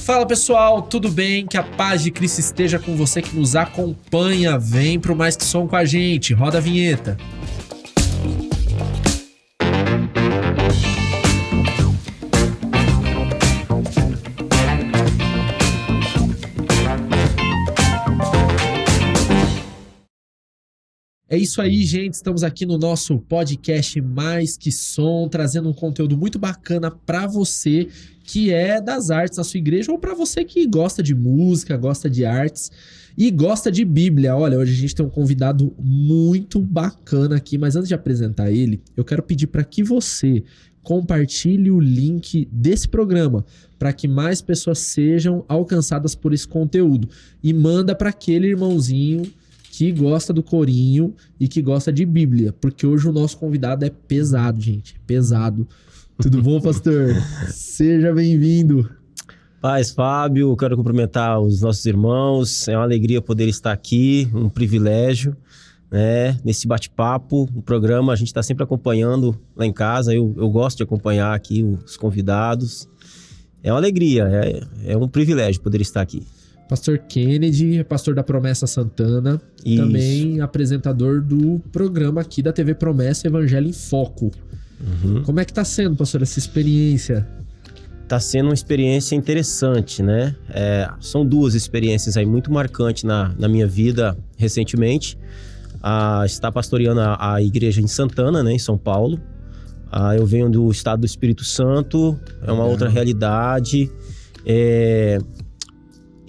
Fala pessoal, tudo bem? Que a paz de Cristo esteja com você que nos acompanha. Vem pro Mais Que Som com a gente, roda a vinheta. É isso aí, gente. Estamos aqui no nosso podcast Mais Que Som, trazendo um conteúdo muito bacana para você que é das artes na sua igreja ou para você que gosta de música, gosta de artes e gosta de Bíblia. Olha, hoje a gente tem um convidado muito bacana aqui, mas antes de apresentar ele, eu quero pedir para que você compartilhe o link desse programa para que mais pessoas sejam alcançadas por esse conteúdo e manda para aquele irmãozinho que gosta do corinho e que gosta de Bíblia, porque hoje o nosso convidado é pesado, gente, pesado. Tudo bom, pastor? Seja bem-vindo. Paz, Fábio, quero cumprimentar os nossos irmãos, é uma alegria poder estar aqui, um privilégio, né, nesse bate-papo, o programa a gente está sempre acompanhando lá em casa, eu gosto de acompanhar aqui os convidados, é uma alegria, é um privilégio poder estar aqui. Pastor Kennedy, pastor da Promessa Santana, Isso. Também apresentador do programa aqui da TV Promessa Evangelho em Foco. Uhum. Como é que tá sendo, pastor, essa experiência? Tá sendo uma experiência interessante, né? São duas experiências aí muito marcantes na minha vida recentemente. Está pastoreando a igreja em Santana, né, em São Paulo. Eu venho do estado do Espírito Santo, é uma outra realidade.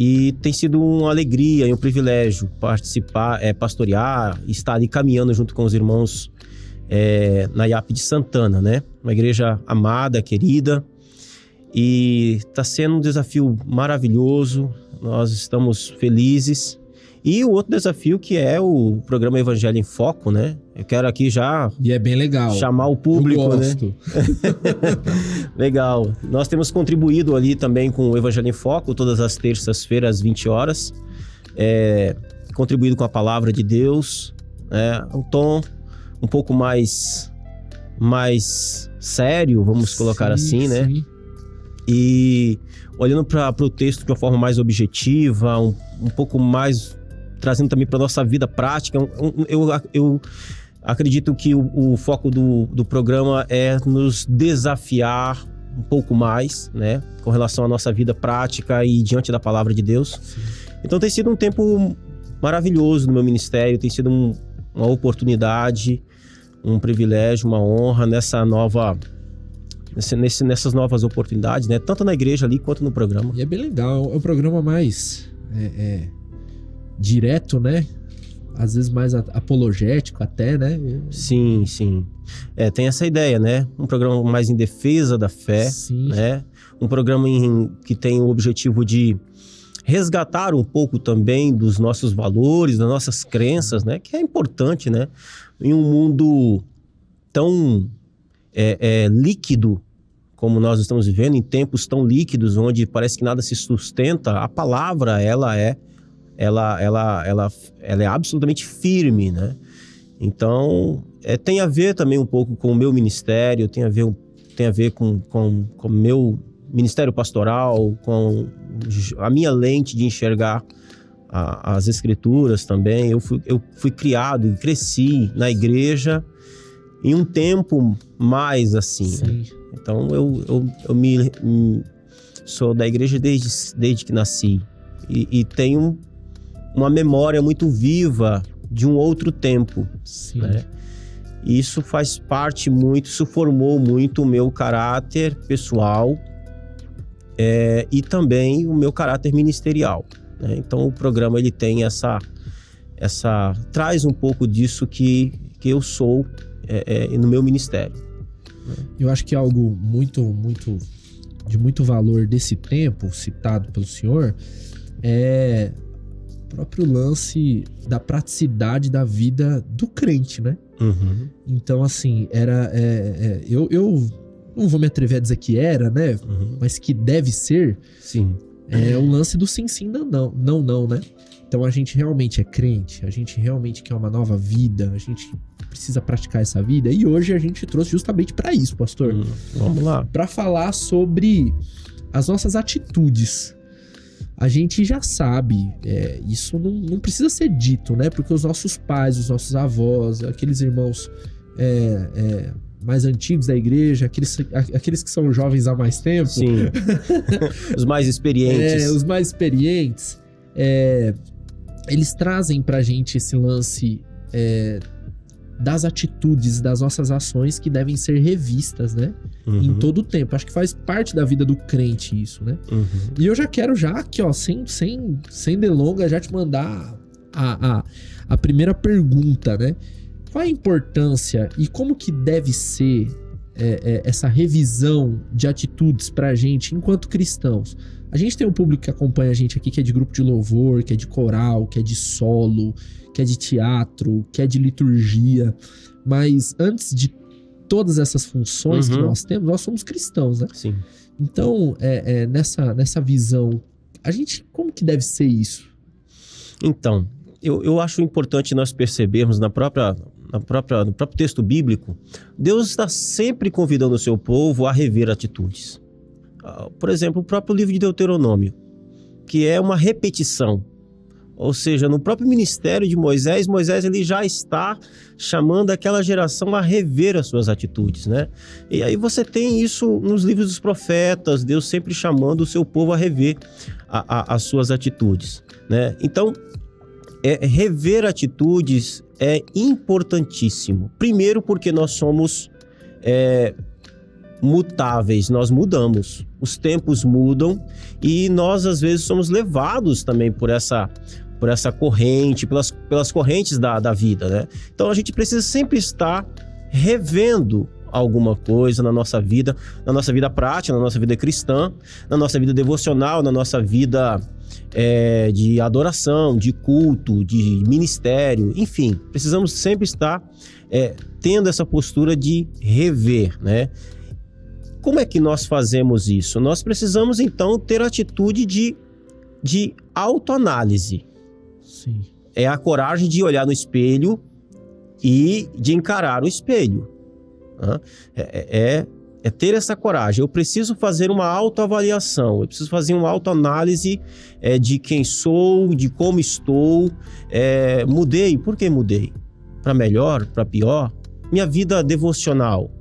E tem sido uma alegria e um privilégio participar, pastorear, estar ali caminhando junto com os irmãos na IAP de Santana, né? Uma igreja amada, querida. E está sendo um desafio maravilhoso, nós estamos felizes. E o outro desafio que é o programa Evangelho em Foco, né? Eu quero aqui já... E é bem legal. Chamar o público, eu gosto, né? Legal. Nós temos contribuído ali também com o Evangelho em Foco, todas as terças-feiras, às 20 horas. Contribuído com a palavra de Deus. Um tom um pouco mais sério, vamos colocar assim, né? Sim. E olhando para o texto de uma forma mais objetiva, um pouco mais... trazendo também para nossa vida prática. Eu acredito que o foco do programa é nos desafiar um pouco mais, né? Com relação à nossa vida prática e diante da palavra de Deus. Sim. Então tem sido um tempo maravilhoso no meu ministério, tem sido uma oportunidade, um privilégio, uma honra nessas novas oportunidades, né? Tanto na igreja ali quanto no programa. E é bem legal, é um programa mais... direto, né? Às vezes mais apologético até, né? Sim. Tem essa ideia, né? Um programa mais em defesa da fé, Sim. né? Um programa que tem o objetivo de resgatar um pouco também dos nossos valores, das nossas crenças, né? Que é importante, né? Em um mundo tão líquido como nós estamos vivendo, em tempos tão líquidos, onde parece que nada se sustenta, a palavra, ela é absolutamente firme, né? Então, tem a ver também um pouco com o meu ministério, tem a ver com o meu ministério pastoral, com a minha lente de enxergar as escrituras também. Eu fui criado e cresci na igreja em um tempo mais assim, né? Então, eu sou da igreja desde que nasci e tenho uma memória muito viva de um outro tempo, né? Isso faz parte muito, isso formou muito o meu caráter pessoal e também o meu caráter ministerial, né? Então o programa ele tem traz um pouco disso que eu sou no meu ministério. Eu acho que algo de muito valor desse tempo citado pelo senhor é o próprio lance da praticidade da vida do crente, né? Uhum. Então, assim, eu não vou me atrever a dizer que era, né? Uhum. Mas que deve ser. Sim. É o lance do sim, não, né? Então a gente realmente é crente, a gente realmente quer uma nova vida, a gente precisa praticar essa vida. E hoje a gente trouxe justamente para isso, pastor. Vamos lá. Para falar sobre as nossas atitudes. a gente já sabe, isso não precisa ser dito, né? Porque os nossos pais, os nossos avós, aqueles irmãos mais antigos da igreja, aqueles que são jovens há mais tempo. Sim. Os mais experientes. Os mais experientes. Eles trazem pra gente esse lance das atitudes, das nossas ações que devem ser revistas, né? Em todo o tempo. Acho que faz parte da vida do crente isso, né? E eu já quero aqui, ó, sem delongas, já te mandar a primeira pergunta, né? Qual a importância e como que deve ser essa revisão de atitudes pra gente enquanto cristãos? A gente tem um público que acompanha a gente aqui, que é de grupo de louvor, que é de coral, que é de solo, que é de teatro, que é de liturgia. Mas antes de todas essas funções que nós temos, nós somos cristãos, né? Sim. Então, nessa visão, a gente, como que deve ser isso? Então, eu acho importante nós percebermos no próprio texto bíblico, Deus está sempre convidando o seu povo a rever atitudes. Por exemplo, o próprio livro de Deuteronômio, que é uma repetição. Ou seja, no próprio ministério de Moisés ele já está chamando aquela geração a rever as suas atitudes, né? E aí você tem isso nos livros dos profetas, Deus sempre chamando o seu povo a rever as suas atitudes, né? Então, rever atitudes é importantíssimo. Primeiro porque nós somos mutáveis, nós mudamos. Os tempos mudam e nós às vezes somos levados também por essa corrente, pelas correntes da vida, né? Então a gente precisa sempre estar revendo alguma coisa na nossa vida prática, na nossa vida cristã, na nossa vida devocional, na nossa vida de adoração, de culto, de ministério, enfim, precisamos sempre estar tendo essa postura de rever, né? Como é que nós fazemos isso? Nós precisamos, então, ter atitude de autoanálise. Sim. É a coragem de olhar no espelho e de encarar o espelho. É ter essa coragem. Eu preciso fazer uma autoavaliação, eu preciso fazer uma autoanálise de quem sou, de como estou. Mudei, por que mudei? Para melhor, para pior? Minha vida devocional.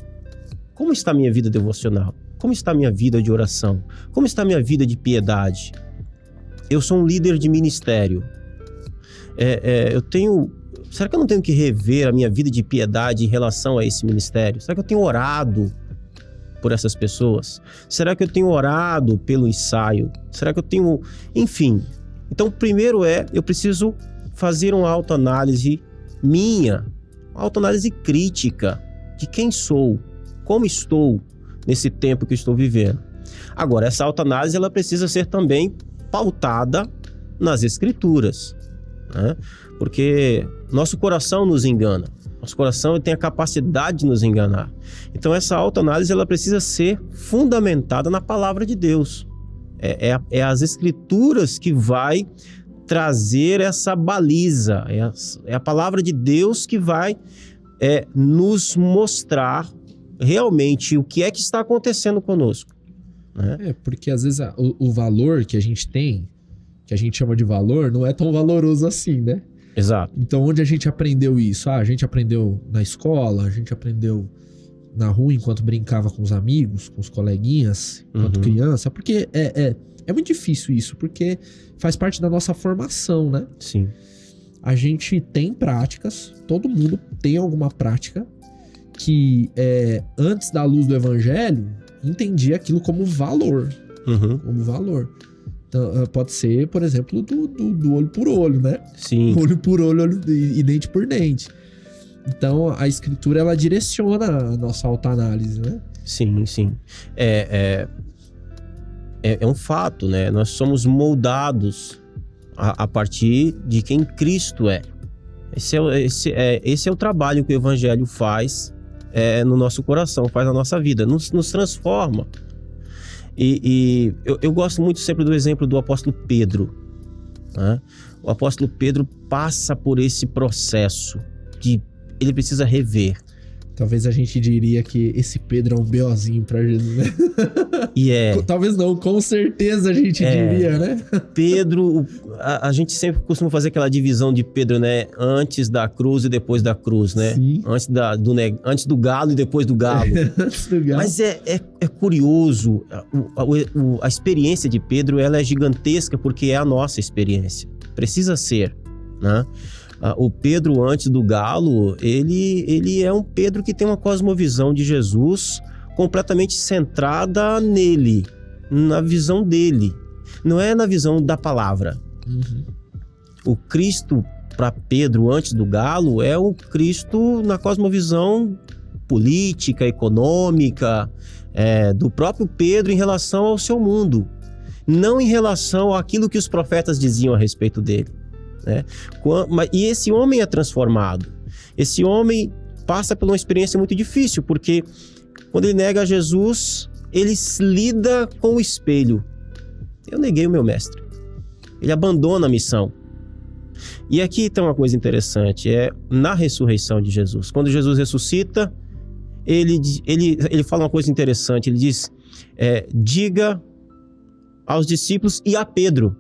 Como está a minha vida devocional? Como está a minha vida de oração? Como está a minha vida de piedade? Eu sou um líder de ministério. Será que eu não tenho que rever a minha vida de piedade em relação a esse ministério? Será que eu tenho orado por essas pessoas? Será que eu tenho orado pelo ensaio? Será que eu tenho... Enfim. Então, primeiro eu preciso fazer uma autoanálise minha, uma autoanálise crítica de quem sou, como estou nesse tempo que estou vivendo. Agora, essa autoanálise ela precisa ser também pautada nas Escrituras, né? Porque nosso coração nos engana. Nosso coração tem a capacidade de nos enganar. Então, essa autoanálise ela precisa ser fundamentada na palavra de Deus. É as Escrituras que vai trazer essa baliza. É a palavra de Deus que vai nos mostrar realmente o que é que está acontecendo conosco, né? Porque às vezes o valor que a gente tem, que a gente chama de valor, não é tão valoroso assim, né? Exato. Então, onde a gente aprendeu isso? A gente aprendeu na escola, a gente aprendeu na rua enquanto brincava com os amigos, com os coleguinhas, enquanto criança, porque é muito difícil isso, porque faz parte da nossa formação, né? Sim. A gente tem práticas, todo mundo tem alguma prática que antes da luz do evangelho entendia aquilo como valor. Como valor. Então, pode ser, por exemplo, do olho por olho, né? Sim. Olho por olho e dente por dente. Então, a escritura, ela direciona a nossa autoanálise, né? Sim, sim. É um fato, né? Nós somos moldados a partir de quem Cristo é. Esse é o trabalho que o evangelho faz no nosso coração, faz na nossa vida, nos transforma. E eu gosto muito sempre do exemplo do apóstolo Pedro, né? O apóstolo Pedro passa por esse processo de ele precisa rever. Talvez a gente diria que esse Pedro é um BOzinho pra Jesus, né? E Talvez não, com certeza a gente diria, né? Pedro, a gente sempre costuma fazer aquela divisão de Pedro, né? Antes da cruz e depois da cruz, né? Sim. Antes do galo e depois do galo. Antes do galo. Mas é curioso, a experiência de Pedro, ela é gigantesca porque é a nossa experiência. Precisa ser, né? O Pedro antes do galo, ele é um Pedro que tem uma cosmovisão de Jesus completamente centrada nele, na visão dele. Não é na visão da palavra. Uhum. O Cristo para Pedro antes do galo é o Cristo na cosmovisão política, econômica, do próprio Pedro em relação ao seu mundo. Não em relação àquilo que os profetas diziam a respeito dele. Né? E esse homem é transformado. Esse homem passa por uma experiência muito difícil, porque quando ele nega Jesus, ele lida com o espelho. Eu neguei o meu mestre. Ele abandona a missão. E aqui tem uma coisa interessante, na ressurreição de Jesus. Quando Jesus ressuscita, ele fala uma coisa interessante, ele diz, diga aos discípulos e a Pedro.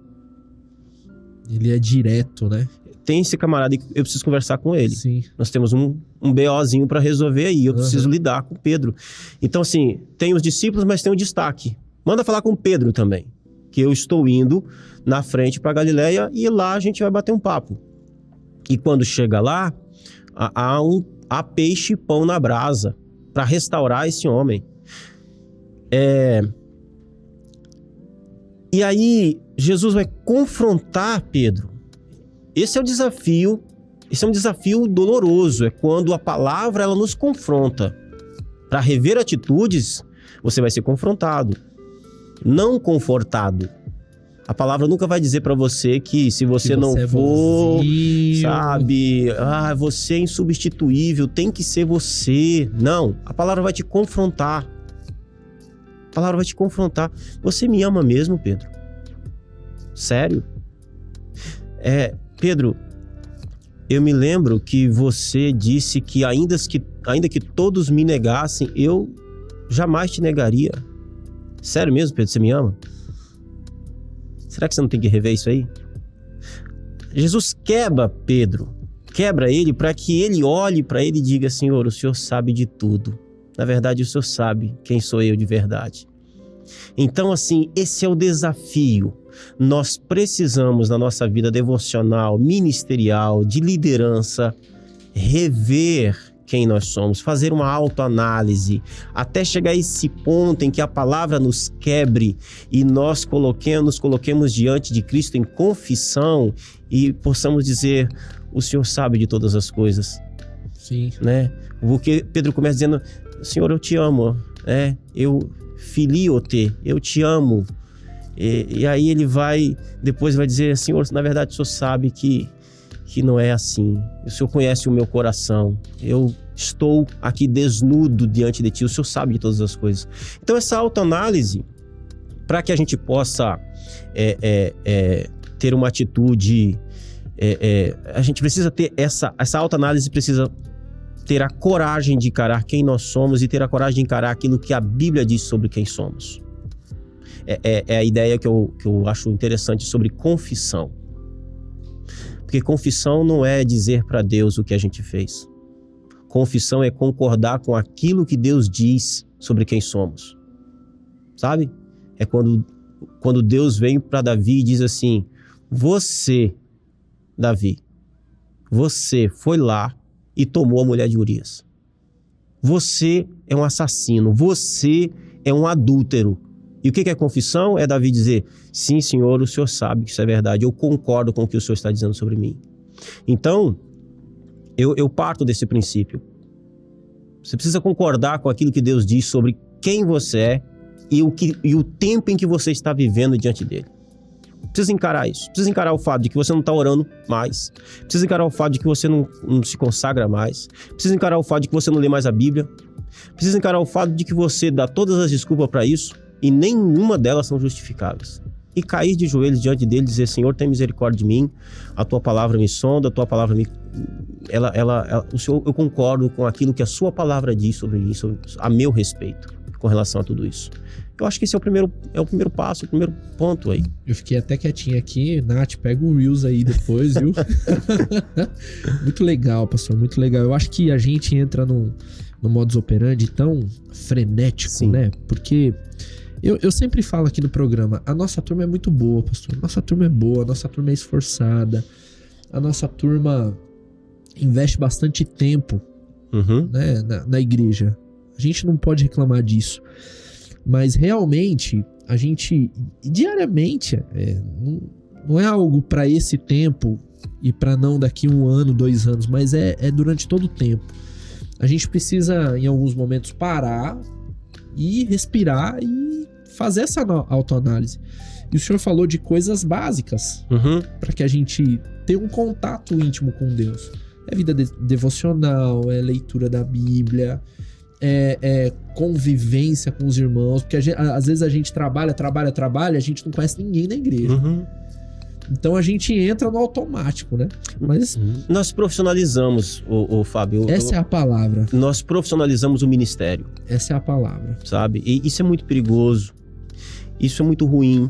Ele é direto, né? Tem esse camarada que eu preciso conversar com ele. Sim. Nós temos um BOzinho para resolver aí. Eu preciso lidar com Pedro. Então, assim, tem os discípulos, mas tem o destaque. Manda falar com Pedro também. Que eu estou indo na frente para Galileia e lá a gente vai bater um papo. E quando chega lá, há peixe e pão na brasa para restaurar esse homem. E aí, Jesus vai confrontar Pedro. Esse é um desafio doloroso. É quando a palavra ela nos confronta. Para rever atitudes, você vai ser confrontado, não confortado. A palavra nunca vai dizer para você que se você não for, sabe, você é insubstituível, tem que ser você. Não, a palavra vai te confrontar. A palavra vai te confrontar. Você me ama mesmo, Pedro? Sério? Pedro, eu me lembro que você disse que ainda que todos me negassem, eu jamais te negaria. Sério mesmo, Pedro, você me ama? Será que você não tem que rever isso aí? Jesus quebra Pedro, quebra ele para que ele olhe para ele e diga, Senhor, o Senhor sabe de tudo. Na verdade, o Senhor sabe quem sou eu de verdade. Então, assim, esse é o desafio. Nós precisamos, na nossa vida devocional, ministerial, de liderança, rever quem nós somos, fazer uma autoanálise, até chegar a esse ponto em que a palavra nos quebre e nós nos coloquemos diante de Cristo em confissão e possamos dizer, o Senhor sabe de todas as coisas. Sim. Né? Porque Pedro começa dizendo, Senhor, eu te amo, filio-te, eu te amo. E aí ele depois vai dizer, Senhor, na verdade o Senhor sabe que não é assim. O Senhor conhece o meu coração. Eu estou aqui desnudo diante de Ti. O Senhor sabe de todas as coisas. Então essa autoanálise, para que a gente possa ter uma atitude, a gente precisa ter essa autoanálise, precisa ter a coragem de encarar quem nós somos e ter a coragem de encarar aquilo que a Bíblia diz sobre quem somos. É a ideia que eu acho interessante sobre confissão. Porque confissão não é dizer para Deus o que a gente fez. Confissão é concordar com aquilo que Deus diz sobre quem somos. Sabe? É quando Deus vem para Davi e diz assim, você, Davi, você foi lá e tomou a mulher de Urias. Você é um assassino, você é um adúltero. E o que é confissão? É Davi dizer, sim, Senhor, o Senhor sabe que isso é verdade, eu concordo com o que o Senhor está dizendo sobre mim. Então, eu parto desse princípio. Você precisa concordar com aquilo que Deus diz sobre quem você é e o tempo em que você está vivendo diante dele. Precisa encarar isso. Precisa encarar o fato de que você não está orando mais. Precisa encarar o fato de que você não se consagra mais. Precisa encarar o fato de que você não lê mais a Bíblia. Precisa encarar o fato de que você dá todas as desculpas para isso e nenhuma delas são justificáveis. e cair de joelhos diante dele e dizer: Senhor, tem misericórdia de mim, a tua palavra me sonda, a tua palavra me... o Senhor, eu concordo com aquilo que a sua palavra diz sobre mim, a meu respeito, com relação a tudo isso. Eu acho que esse é o primeiro passo, o primeiro ponto aí. Eu fiquei até quietinho aqui. Nath, pega o Reels aí depois, viu? Muito legal, pastor, muito legal. Eu acho que a gente entra no modus operandi tão frenético, Sim. né? Porque eu sempre falo aqui no programa, a nossa turma é muito boa, pastor. Nossa turma é boa, a nossa turma é esforçada. A nossa turma investe bastante tempo, né, na igreja. A gente não pode reclamar disso. Mas realmente, a gente diariamente, não é algo para esse tempo e para não daqui 1 ano, 2 anos, mas é durante todo o tempo. A gente precisa, em alguns momentos, parar e respirar e fazer essa autoanálise. E o senhor falou de coisas básicas para que a gente tenha um contato íntimo com Deus. É vida devocional, é leitura da Bíblia, é convivência com os irmãos, porque às vezes a gente trabalha, a gente não conhece ninguém na igreja. Então a gente entra no automático, né? Mas nós profissionalizamos, o Fábio. Essa é a palavra. Nós profissionalizamos o ministério. Essa é a palavra. Sabe? E isso é muito perigoso. Isso é muito ruim.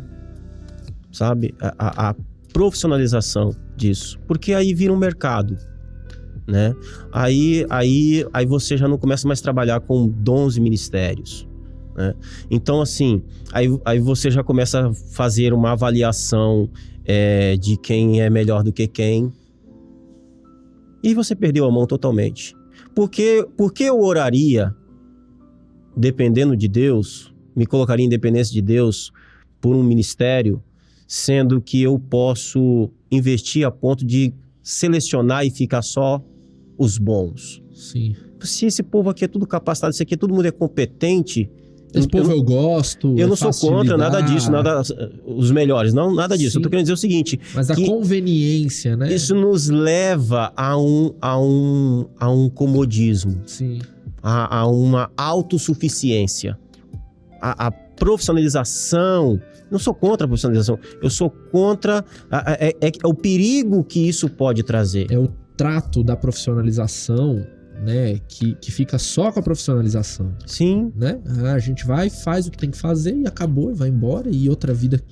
Sabe? A profissionalização disso. Porque aí vira um mercado. Né? Aí você já não começa mais a trabalhar com dons e ministérios, né? Então assim, aí você já começa a fazer uma avaliação de quem é melhor do que quem, e você perdeu a mão totalmente. Porque eu oraria dependendo de Deus, me colocaria em dependência de Deus por um ministério, sendo que eu posso investir a ponto de selecionar e ficar só os bons. Sim. Se esse povo aqui é tudo capacitado, esse aqui todo mundo é competente. Esse povo eu gosto. Eu não sou contra nada disso, os melhores, não, nada disso. Sim. Eu tô querendo dizer o seguinte. Mas a conveniência, né? Isso nos leva a um comodismo. Sim. A uma autossuficiência. A profissionalização. Não sou contra a profissionalização. Eu sou contra o perigo que isso pode trazer. É o trato da profissionalização, né, que fica só com a profissionalização. Sim. Né? A gente vai, faz o que tem que fazer e acabou, e vai embora, e outra vida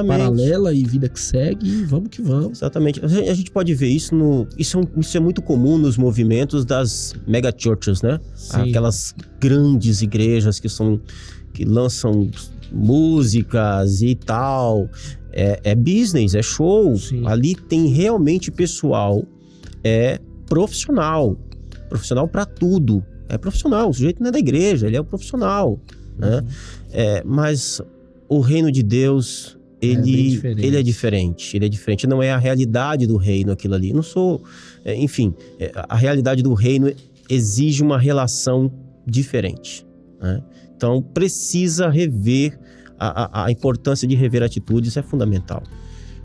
paralela e vida que segue, e vamos que vamos. Exatamente. A gente pode ver isso isso é muito comum nos movimentos das mega churches, né? Sim. Aquelas grandes igrejas que lançam músicas e tal. É business, é show. Sim. Ali tem realmente pessoal profissional para tudo. É profissional, o sujeito não é da igreja, ele é o profissional, né? Mas o reino de Deus, ele é diferente, não é a realidade do reino aquilo ali. Não sou, enfim, a realidade do reino exige uma relação diferente, né? Então precisa rever a importância de rever atitudes, é fundamental.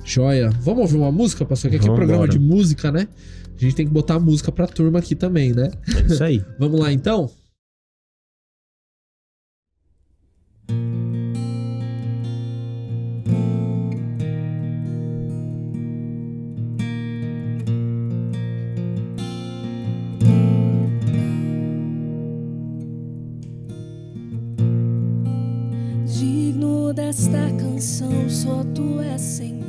Joia. Vamos ouvir uma música, pastor? Que aqui é um programa de música, né? A gente tem que botar a música pra turma aqui também, né? É isso aí. Vamos lá, então? Digno desta canção, só Tu és, Senhor.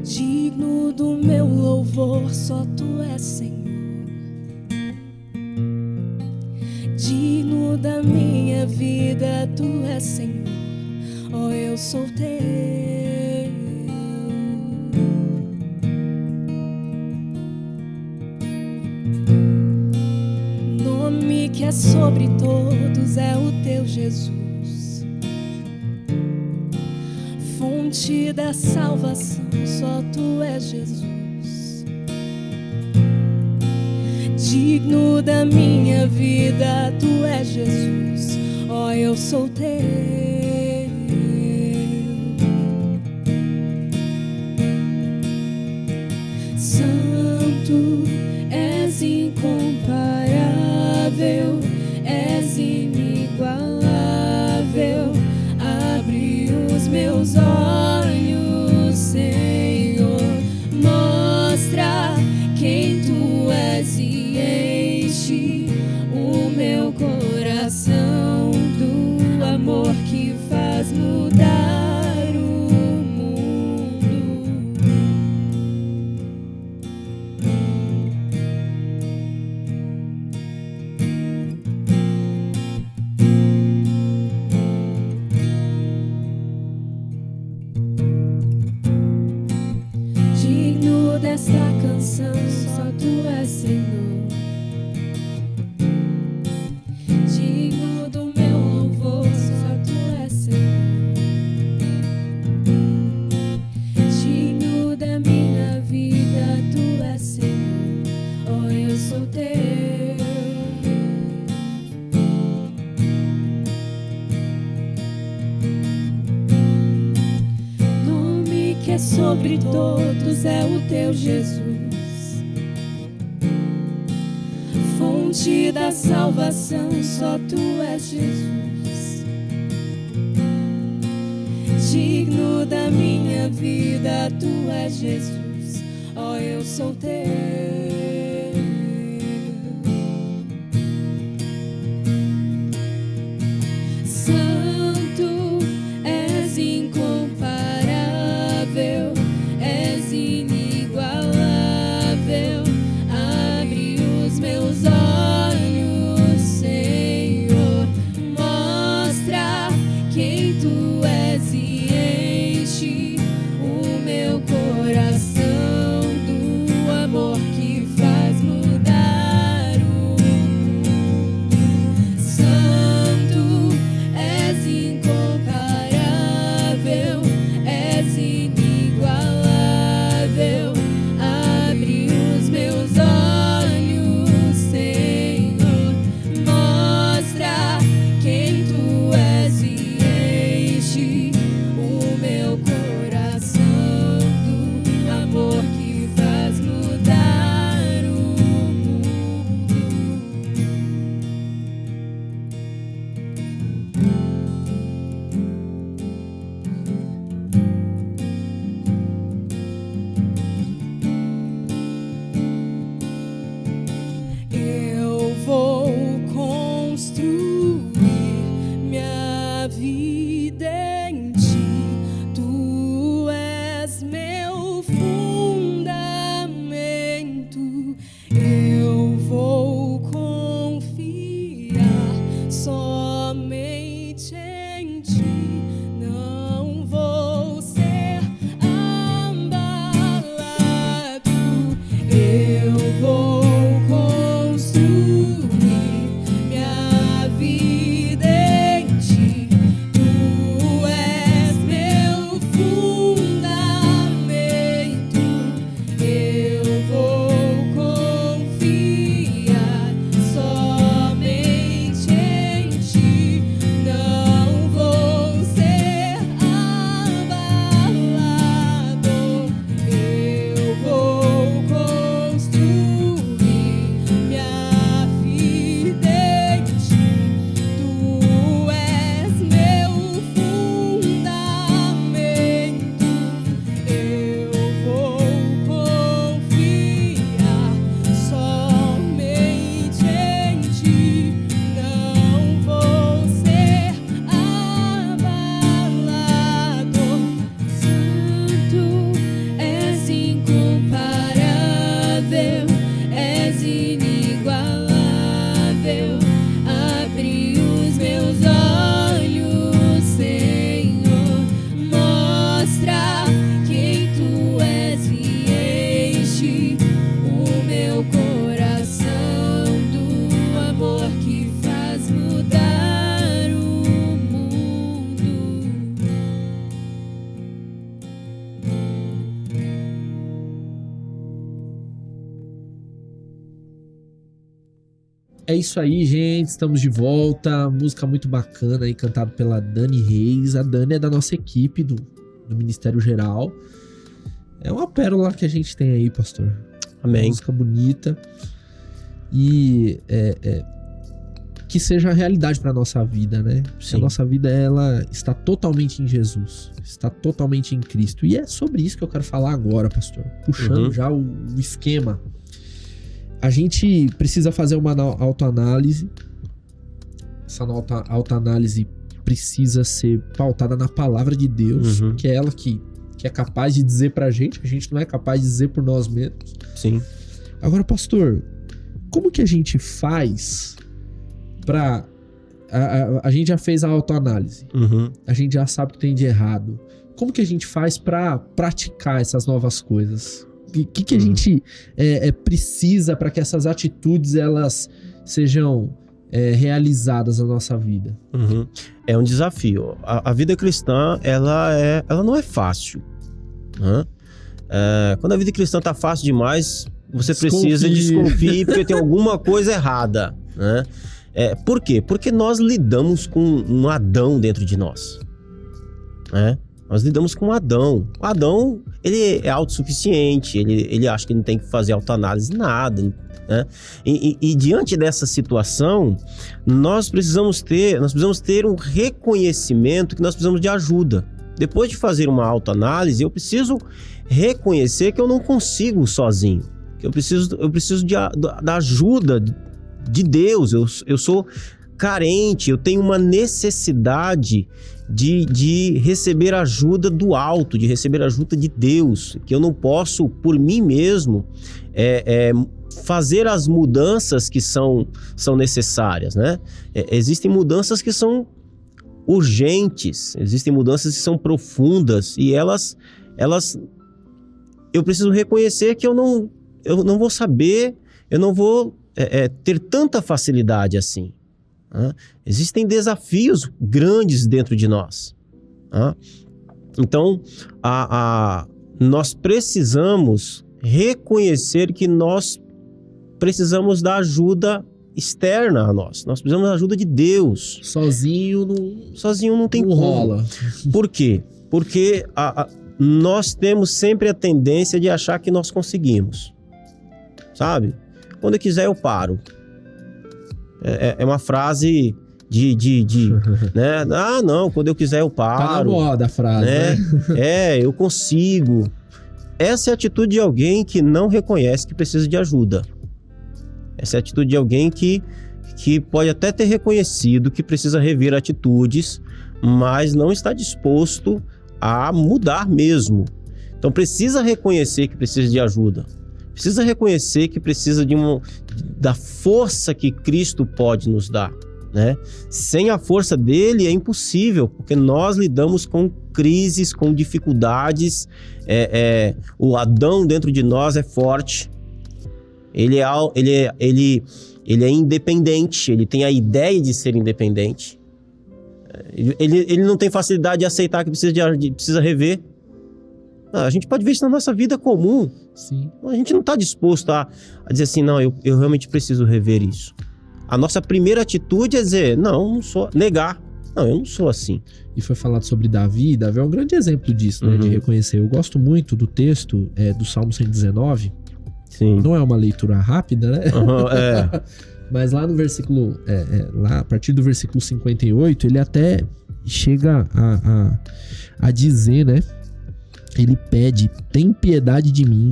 Digno do meu louvor, só Tu és, Senhor. Digno da minha vida, Tu és, Senhor. Oh, eu sou Teu. Nome que é sobre todos é o Teu Jesus. Fonte da salvação, só Tu és, Jesus. Digno da minha vida, Tu és, Jesus. Oh, eu sou Teu. Santo, és incomparável, és inigualável. sobre todos é o teu Jesus, fonte da salvação, só tu és Jesus, digno da minha vida, tu és Jesus, ó, eu sou teu. Santo, és incomparável, és inigualável. Abre os meus olhos, Senhor, mostra quem tu és e enche o meu coração do amor que faz mudar o mundo. Santo, és incomparável, és inigualável. Abre os meus olhos, Senhor, mostra quem tu és e enche o meu coração do amor que faz mudar o mundo. Eu vou construir minha vida em ti, tu és meu fundamento. Eu vou confiar somente em ti, não vou ser abalado. Eu vou construir minha vida em ti, tu és meu fundamento. Eu vou confiar somente em ti, não vou ser abalado. Eu vou construir minha vida em ti, tu és meu fundamento. Eu vou confiar somente em ti, não vou ser abalado. Santo, és incomparável, és inigualável. Abre os meus olhos, Senhor, mostra quem tu és e enche o meu coração do amor que faz mudar o mundo. É isso aí, gente. Estamos de volta. Música muito bacana aí, cantada pela Dani Reis. A Dani é da nossa equipe do Ministério Geral. É uma pérola que a gente tem aí, pastor. Amém. Música bonita. E que seja a realidade para nossa vida, né? Sim. A nossa vida, ela está totalmente em Jesus. Está totalmente em Cristo. E é sobre isso que eu quero falar agora, pastor. Puxando já o esquema. A gente precisa fazer uma autoanálise. Essa autoanálise precisa ser pautada na palavra de Deus, que é ela que é capaz de dizer pra gente, a gente não é capaz de dizer por nós mesmos. Sim. Agora, pastor, como que a gente faz pra... A gente já fez a autoanálise, a gente já sabe o que tem de errado. Como que a gente faz pra praticar essas novas coisas? O que a gente precisa para que essas atitudes elas sejam realizadas na nossa vida? É um desafio. A vida cristã, ela não é fácil, né? Quando a vida cristã tá fácil demais, você precisa desconfiar porque tem alguma coisa errada, né? Por quê? Porque nós lidamos com um Adão dentro de nós, né? Nós lidamos com Adão. O Adão, ele é autossuficiente, ele acha que não tem que fazer autoanálise, nada, né? E diante dessa situação, nós precisamos ter um reconhecimento que nós precisamos de ajuda. Depois de fazer uma autoanálise, eu preciso reconhecer que eu não consigo sozinho, que eu preciso da ajuda de Deus. Eu sou carente, eu tenho uma necessidade de receber ajuda do alto, de receber ajuda de Deus, que eu não posso, por mim mesmo, fazer as mudanças que são necessárias, né? Existem mudanças que são urgentes, existem mudanças que são profundas, e elas eu preciso reconhecer que eu não vou saber, eu não vou ter tanta facilidade assim. Existem desafios grandes dentro de nós. Então, nós precisamos reconhecer que nós precisamos da ajuda externa a nós. Nós precisamos da ajuda de Deus. Sozinho não tem como. Rola. Por quê? Porque nós temos sempre a tendência de achar que nós conseguimos. Sabe? Quando eu quiser, eu paro. É uma frase né? Ah, não, quando eu quiser eu paro. Tá na moda a frase, né? Eu consigo. Essa é a atitude de alguém que não reconhece que precisa de ajuda. Essa é a atitude de alguém que pode até ter reconhecido que precisa rever atitudes, mas não está disposto a mudar mesmo. Então precisa reconhecer que precisa de ajuda. Precisa reconhecer que precisa da força que Cristo pode nos dar, né? Sem a força dele é impossível, porque nós lidamos com crises, com dificuldades. O Adão dentro de nós é forte. Ele é independente, ele tem a ideia de ser independente. Ele não tem facilidade de aceitar que precisa rever. A gente pode ver isso na nossa vida comum. Sim. A gente não está disposto a dizer assim, não, eu realmente preciso rever isso. A nossa primeira atitude é dizer, não sou, negar. Não, eu não sou assim. E foi falado sobre Davi. Davi é um grande exemplo disso, né? De reconhecer. Eu gosto muito do texto do Salmo 119. Sim. Não é uma leitura rápida, né? Mas lá no versículo, lá a partir do versículo 58, ele até chega a dizer, né? Ele pede, tem piedade de mim.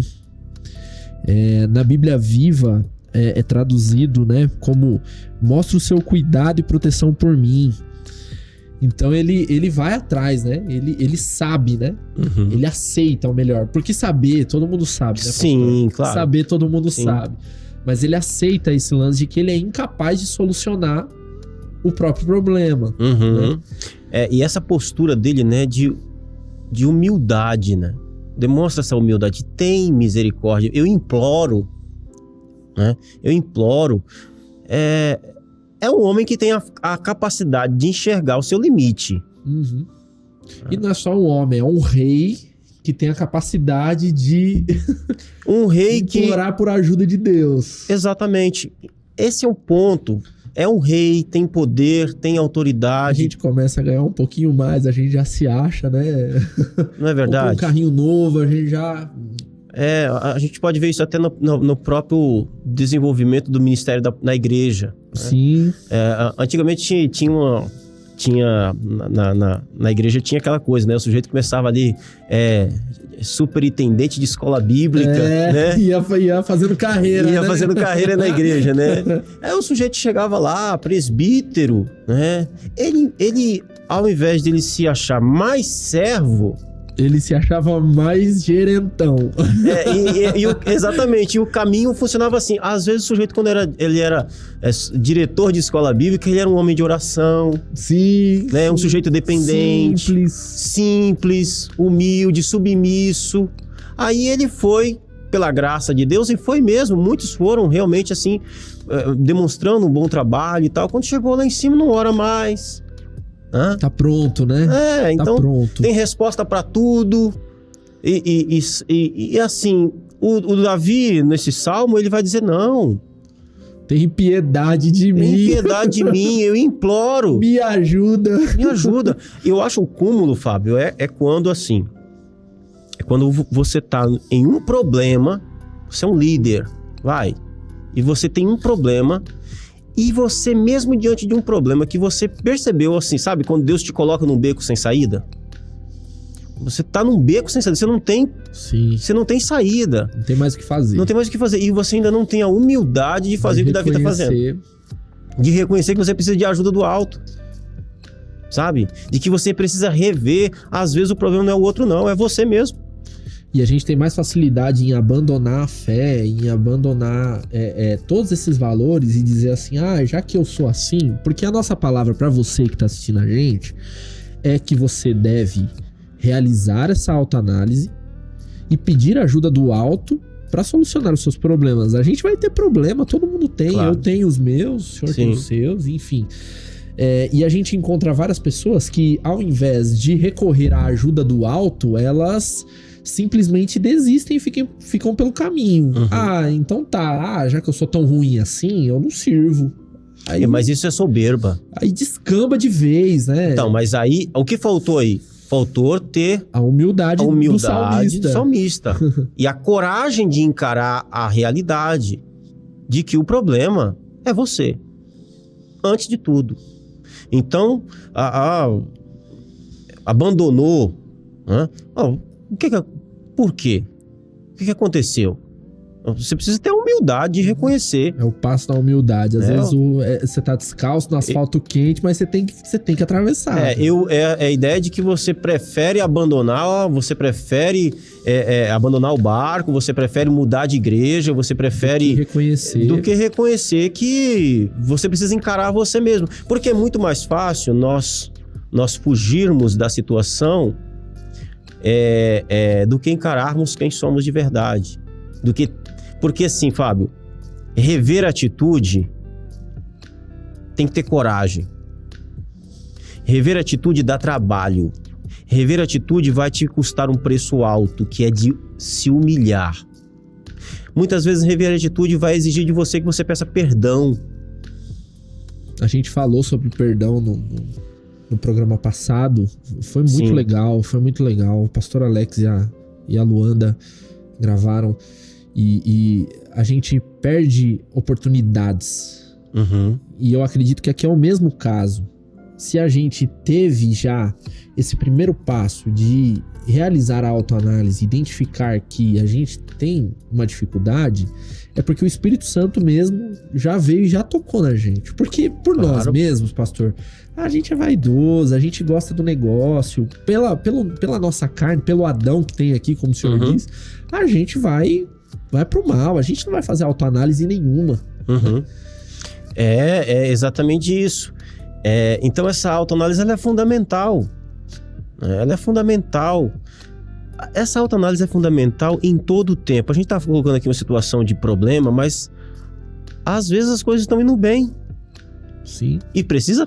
Na Bíblia Viva é traduzido, né, como mostra o seu cuidado e proteção por mim. Então ele vai atrás, né? Ele sabe, né? Ele aceita o melhor. Porque saber, todo mundo sabe, né? Sim, claro. Saber, todo mundo sabe. Mas ele aceita esse lance de que ele é incapaz de solucionar o próprio problema. Né? E essa postura dele, né, de humildade, né? Demonstra essa humildade. Tem misericórdia. Eu imploro, né? É um homem que tem a capacidade de enxergar o seu limite. E não é só um homem, é um rei que tem a capacidade de um rei implorar por ajuda de Deus. Exatamente. Esse é o ponto. É um rei, tem poder, tem autoridade. A gente começa a ganhar um pouquinho mais, a gente já se acha, né? Não é verdade? Um carrinho novo, a gente já... A gente pode ver isso até no próprio desenvolvimento do ministério na igreja. Sim. Antigamente na igreja tinha aquela coisa, né? O sujeito começava ali, superintendente de escola bíblica, né? Ia fazendo carreira, Ia fazendo carreira na igreja, né? Aí o sujeito chegava lá, presbítero, né? Ele, ao invés de ele se achar mais servo... Ele se achava mais gerentão. Exatamente. E o caminho funcionava assim. Às vezes o sujeito, quando ele era diretor de escola bíblica, ele era um homem de oração. Sim. Né? Um sujeito dependente. Simples, humilde, submisso. Aí ele foi, pela graça de Deus, e foi mesmo. Muitos foram realmente assim, demonstrando um bom trabalho e tal. Quando chegou lá em cima, não ora mais. Tá pronto, né? Então tá pronto. Tem resposta para tudo. E assim, o Davi, nesse salmo, ele vai dizer, não, Tem piedade de Tem mim. piedade de mim, eu imploro. Me ajuda. Me ajuda. Eu acho o cúmulo, Fábio, é quando assim... É quando você tá em um problema, você é um líder, e você tem um problema, e você mesmo diante de um problema que você percebeu assim, sabe? Quando Deus te coloca num beco sem saída. Você tá num beco sem saída, Sim. você não tem saída. Não tem mais o que fazer. Não tem mais o que fazer. E você ainda não tem a humildade de fazer o que Davi tá fazendo. De reconhecer que você precisa de ajuda do alto. Sabe? De que você precisa rever. Às vezes o problema não é o outro, não. É você mesmo. E a gente tem mais facilidade em abandonar a fé, em abandonar todos esses valores e dizer assim, já que eu sou assim... Porque a nossa palavra para você que tá assistindo a gente é que você deve realizar essa autoanálise e pedir ajuda do alto para solucionar os seus problemas. A gente vai ter problema, todo mundo tem. Claro. Eu tenho os meus, o senhor tem os seus, enfim. E a gente encontra várias pessoas que, ao invés de recorrer à ajuda do alto, elas simplesmente desistem e ficam pelo caminho. Uhum. Então tá. Já que eu sou tão ruim assim, eu não sirvo. Aí, mas isso é soberba. Aí descamba de vez, né? Então, mas aí, o que faltou aí? Faltou ter a humildade do salmista. E a coragem de encarar a realidade de que o problema é você. Antes de tudo. Então, abandonou. Né? Por quê? O que aconteceu? Você precisa ter a humildade de reconhecer. É o passo da humildade. Às vezes você tá descalço no asfalto quente, mas você tem que atravessar. É a ideia de que você prefere abandonar, abandonar o barco, você prefere mudar de igreja, você prefere... Do que reconhecer que você precisa encarar você mesmo. Porque é muito mais fácil nós fugirmos da situação do que encararmos quem somos de verdade. Porque assim, Fábio, rever a atitude tem que ter coragem. Rever a atitude dá trabalho. Rever a atitude vai te custar um preço alto, que é de se humilhar. Muitas vezes rever a atitude vai exigir de você que você peça perdão. A gente falou sobre perdão no programa passado. Foi muito legal, O pastor Alex e a Luanda gravaram. E a gente perde oportunidades. Uhum. E eu acredito que aqui é o mesmo caso. Se a gente teve já esse primeiro passo de realizar a autoanálise, identificar que a gente tem uma dificuldade, é porque o Espírito Santo mesmo já veio e já tocou na gente. Porque por nós mesmos, pastor, a gente é vaidoso, a gente gosta do negócio, pela nossa carne, pelo Adão que tem aqui, como o senhor diz, a gente vai pro mal, a gente não vai fazer autoanálise nenhuma. Uhum. É exatamente isso. Então essa autoanálise ela é fundamental. Ela é fundamental. Essa autoanálise é fundamental em todo o tempo. A gente tá colocando aqui uma situação de problema, mas às vezes as coisas estão indo bem. Sim. E precisa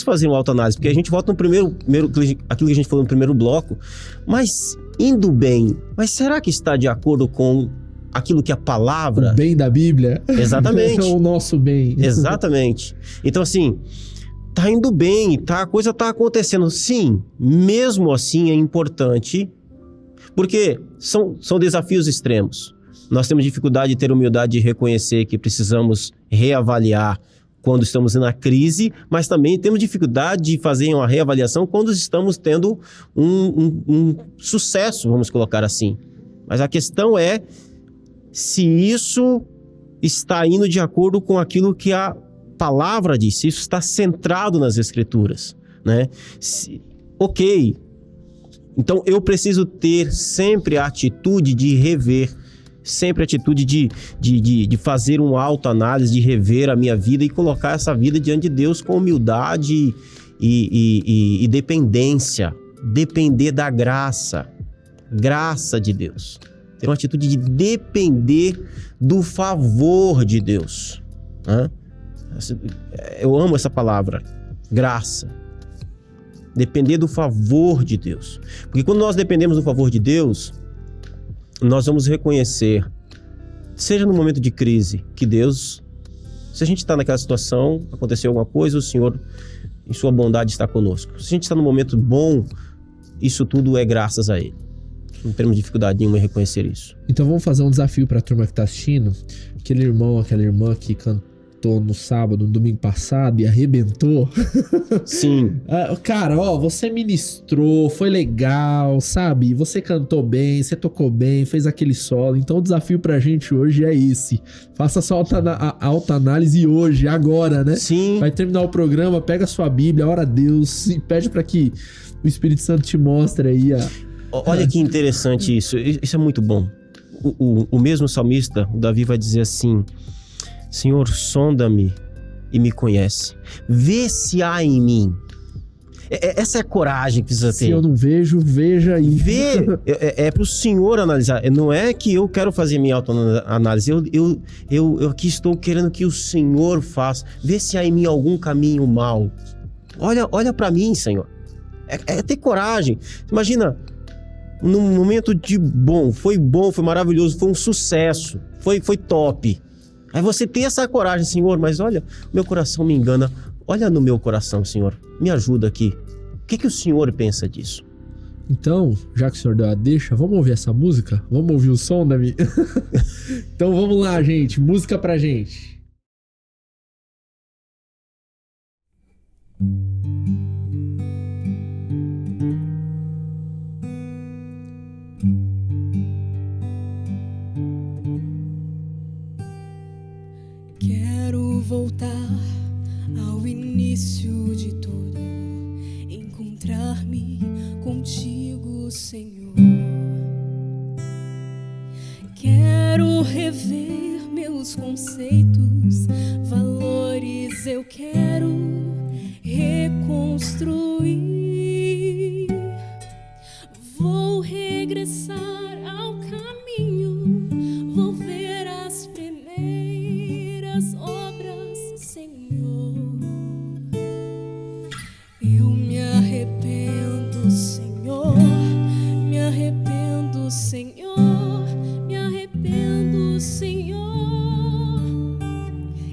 fazer uma autoanálise, porque a gente volta no primeiro aquilo que a gente falou no primeiro bloco, mas indo bem, mas será que está de acordo com aquilo que a palavra... O bem da Bíblia. Exatamente. O nosso bem. Exatamente. Então, assim, tá indo bem, a coisa tá acontecendo. Sim, mesmo assim é importante, porque são desafios extremos. Nós temos dificuldade de ter humildade de reconhecer que precisamos reavaliar quando estamos na crise, mas também temos dificuldade de fazer uma reavaliação quando estamos tendo um sucesso, vamos colocar assim. Mas a questão é se isso está indo de acordo com aquilo que a palavra diz, se isso está centrado nas Escrituras, né? Ok, então eu preciso ter sempre a atitude de rever, sempre a atitude de fazer uma autoanálise, de rever a minha vida e colocar essa vida diante de Deus com humildade e dependência, depender da graça de Deus. Ter uma atitude de depender do favor de Deus. Né? Eu amo essa palavra, graça. Depender do favor de Deus. Porque quando nós dependemos do favor de Deus, nós vamos reconhecer, seja no momento de crise, que Deus Se a gente está naquela situação, aconteceu alguma coisa, o Senhor, em sua bondade, está conosco. Se a gente está num momento bom, isso tudo é graças a Ele. Não temos dificuldade nenhuma em reconhecer isso. Então vamos fazer um desafio para a turma que está assistindo. Aquele irmão, aquela irmã que cantou no sábado, no domingo passado e arrebentou. Sim. Cara, você ministrou, foi legal, sabe? Você cantou bem, você tocou bem, fez aquele solo. Então o desafio pra gente hoje é esse. Faça sua autoanálise hoje, agora, né? Sim. Vai terminar o programa, pega a sua Bíblia, ora a Deus e pede para que o Espírito Santo te mostre aí Olha que interessante isso. Isso é muito bom. O mesmo salmista, o Davi, vai dizer assim: Senhor, sonda-me e me conhece. Vê se há em mim. Essa é a coragem que precisa ter. Se eu não vejo, veja aí. Vê. É para o Senhor analisar. Não é que eu quero fazer minha autoanálise. Eu aqui estou querendo que o Senhor faça. Vê se há em mim algum caminho mau. Olha para mim, Senhor. É ter coragem. Imagina, num momento de bom, foi maravilhoso, foi um sucesso, foi top. Aí você tem essa coragem, Senhor, mas olha, meu coração me engana. Olha no meu coração, Senhor, me ajuda aqui. O que o Senhor pensa disso? Então, já que o Senhor deu a deixa, vamos ouvir essa música? Vamos ouvir o som, Davi? Então vamos lá, gente, música pra gente. Quero voltar ao início de tudo, encontrar-me contigo, Senhor. Quero rever meus conceitos, valores, eu quero reconstruir. Vou regressar ao caminho, vou ver as primeiras obras, Senhor. Eu me arrependo, Senhor, me arrependo, Senhor, me arrependo, Senhor.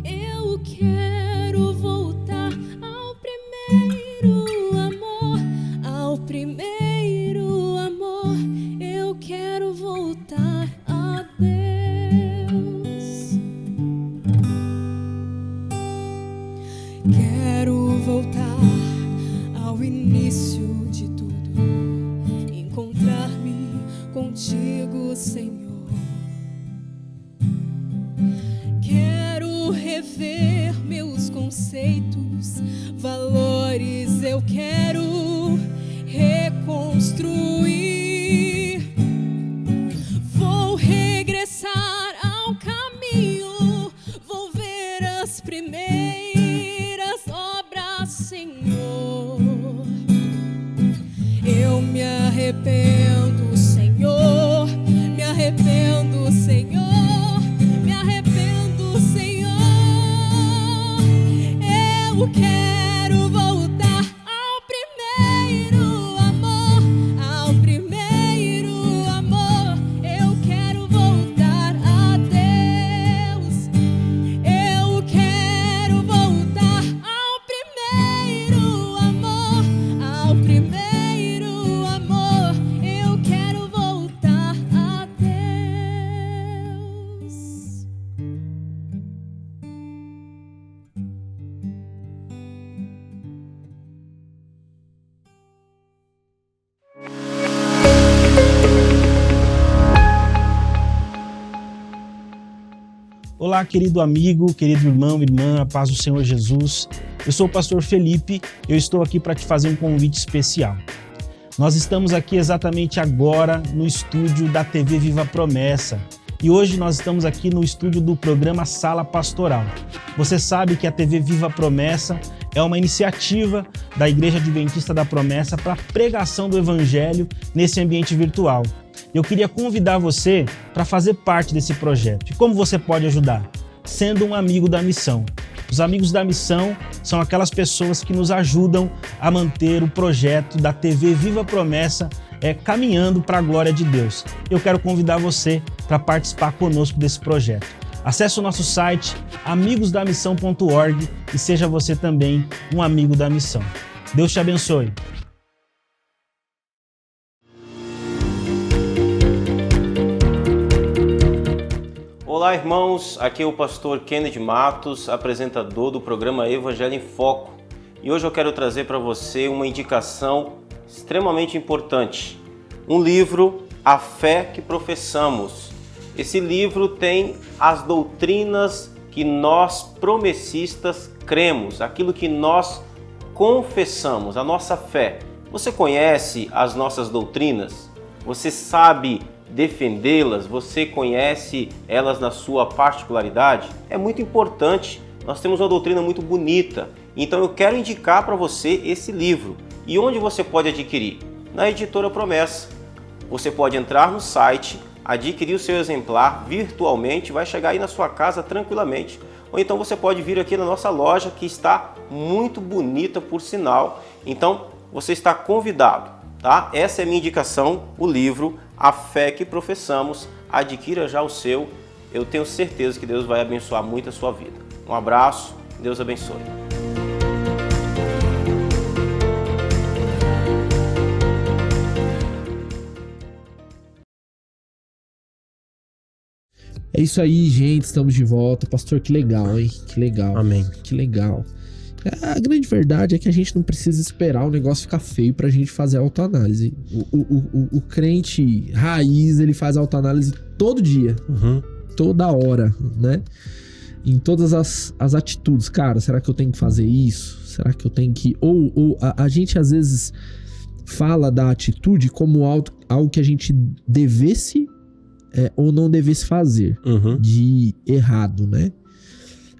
Eu quero voltar ao primeiro amor, ao primeiro amor. Eu quero voltar a Deus. Quero voltar ao início de tudo, encontrar-me contigo, Senhor. Quero rever meus conceitos, valores, eu quero reconstruir. Vou regressar ao caminho, vou ver as primeiras obras, Senhor. Eu me arrependo, Senhor, me arrependo, Senhor, me arrependo, Senhor. Eu quero voltar ao primeiro amor, ao primeiro amor. Eu quero voltar a Deus. Eu quero voltar ao primeiro amor, ao primeiro amor. Eu quero voltar a Deus. Olá, querido amigo, querido irmão, irmã, a paz do Senhor Jesus. Eu sou o pastor Felipe, eu estou aqui para te fazer um convite especial. Nós estamos aqui exatamente agora no estúdio da TV Viva Promessa e hoje nós estamos aqui no estúdio do programa Sala Pastoral. Você sabe que a TV Viva Promessa é uma iniciativa da Igreja Adventista da Promessa para a pregação do Evangelho nesse ambiente virtual. Eu queria convidar você para fazer parte desse projeto. E como você pode ajudar? Sendo um amigo da missão. Os amigos da missão são aquelas pessoas que nos ajudam a manter o projeto da TV Viva Promessa caminhando para a glória de Deus. Eu quero convidar você para participar conosco desse projeto. Acesse o nosso site amigosdamissão.org e seja você também um amigo da missão. Deus te abençoe. Olá, irmãos, aqui é o pastor Kennedy Matos, apresentador do programa Evangelho em Foco. E hoje eu quero trazer para você uma indicação extremamente importante. Um livro, A Fé que Professamos. Esse livro tem as doutrinas que nós promessistas cremos, aquilo que nós confessamos, a nossa fé. Você conhece as nossas doutrinas? Você sabe defendê-las? Você conhece elas na sua particularidade? É muito importante. Nós temos uma doutrina muito bonita. Então eu quero indicar para você esse livro. E onde você pode adquirir? Na Editora Promessa. Você pode entrar no site, adquirir o seu exemplar virtualmente, vai chegar aí na sua casa tranquilamente. Ou então você pode vir aqui na nossa loja, que está muito bonita por sinal. Então você está convidado, tá? Essa é a minha indicação, o livro A Fé que Professamos. Adquira já o seu. Eu tenho certeza que Deus vai abençoar muito a sua vida. Um abraço, Deus abençoe. É isso aí, gente. Estamos de volta. Pastor, que legal, hein? Que legal. Amém. Que legal. A grande verdade é que a gente não precisa esperar o negócio ficar feio pra gente fazer autoanálise. O crente raiz, ele faz autoanálise todo dia. Toda hora, né? Em todas as atitudes. Cara, será que eu tenho que fazer isso? Será que eu tenho que... Ou a gente às vezes fala da atitude como algo que a gente devesse ou não devesse fazer. De errado, né?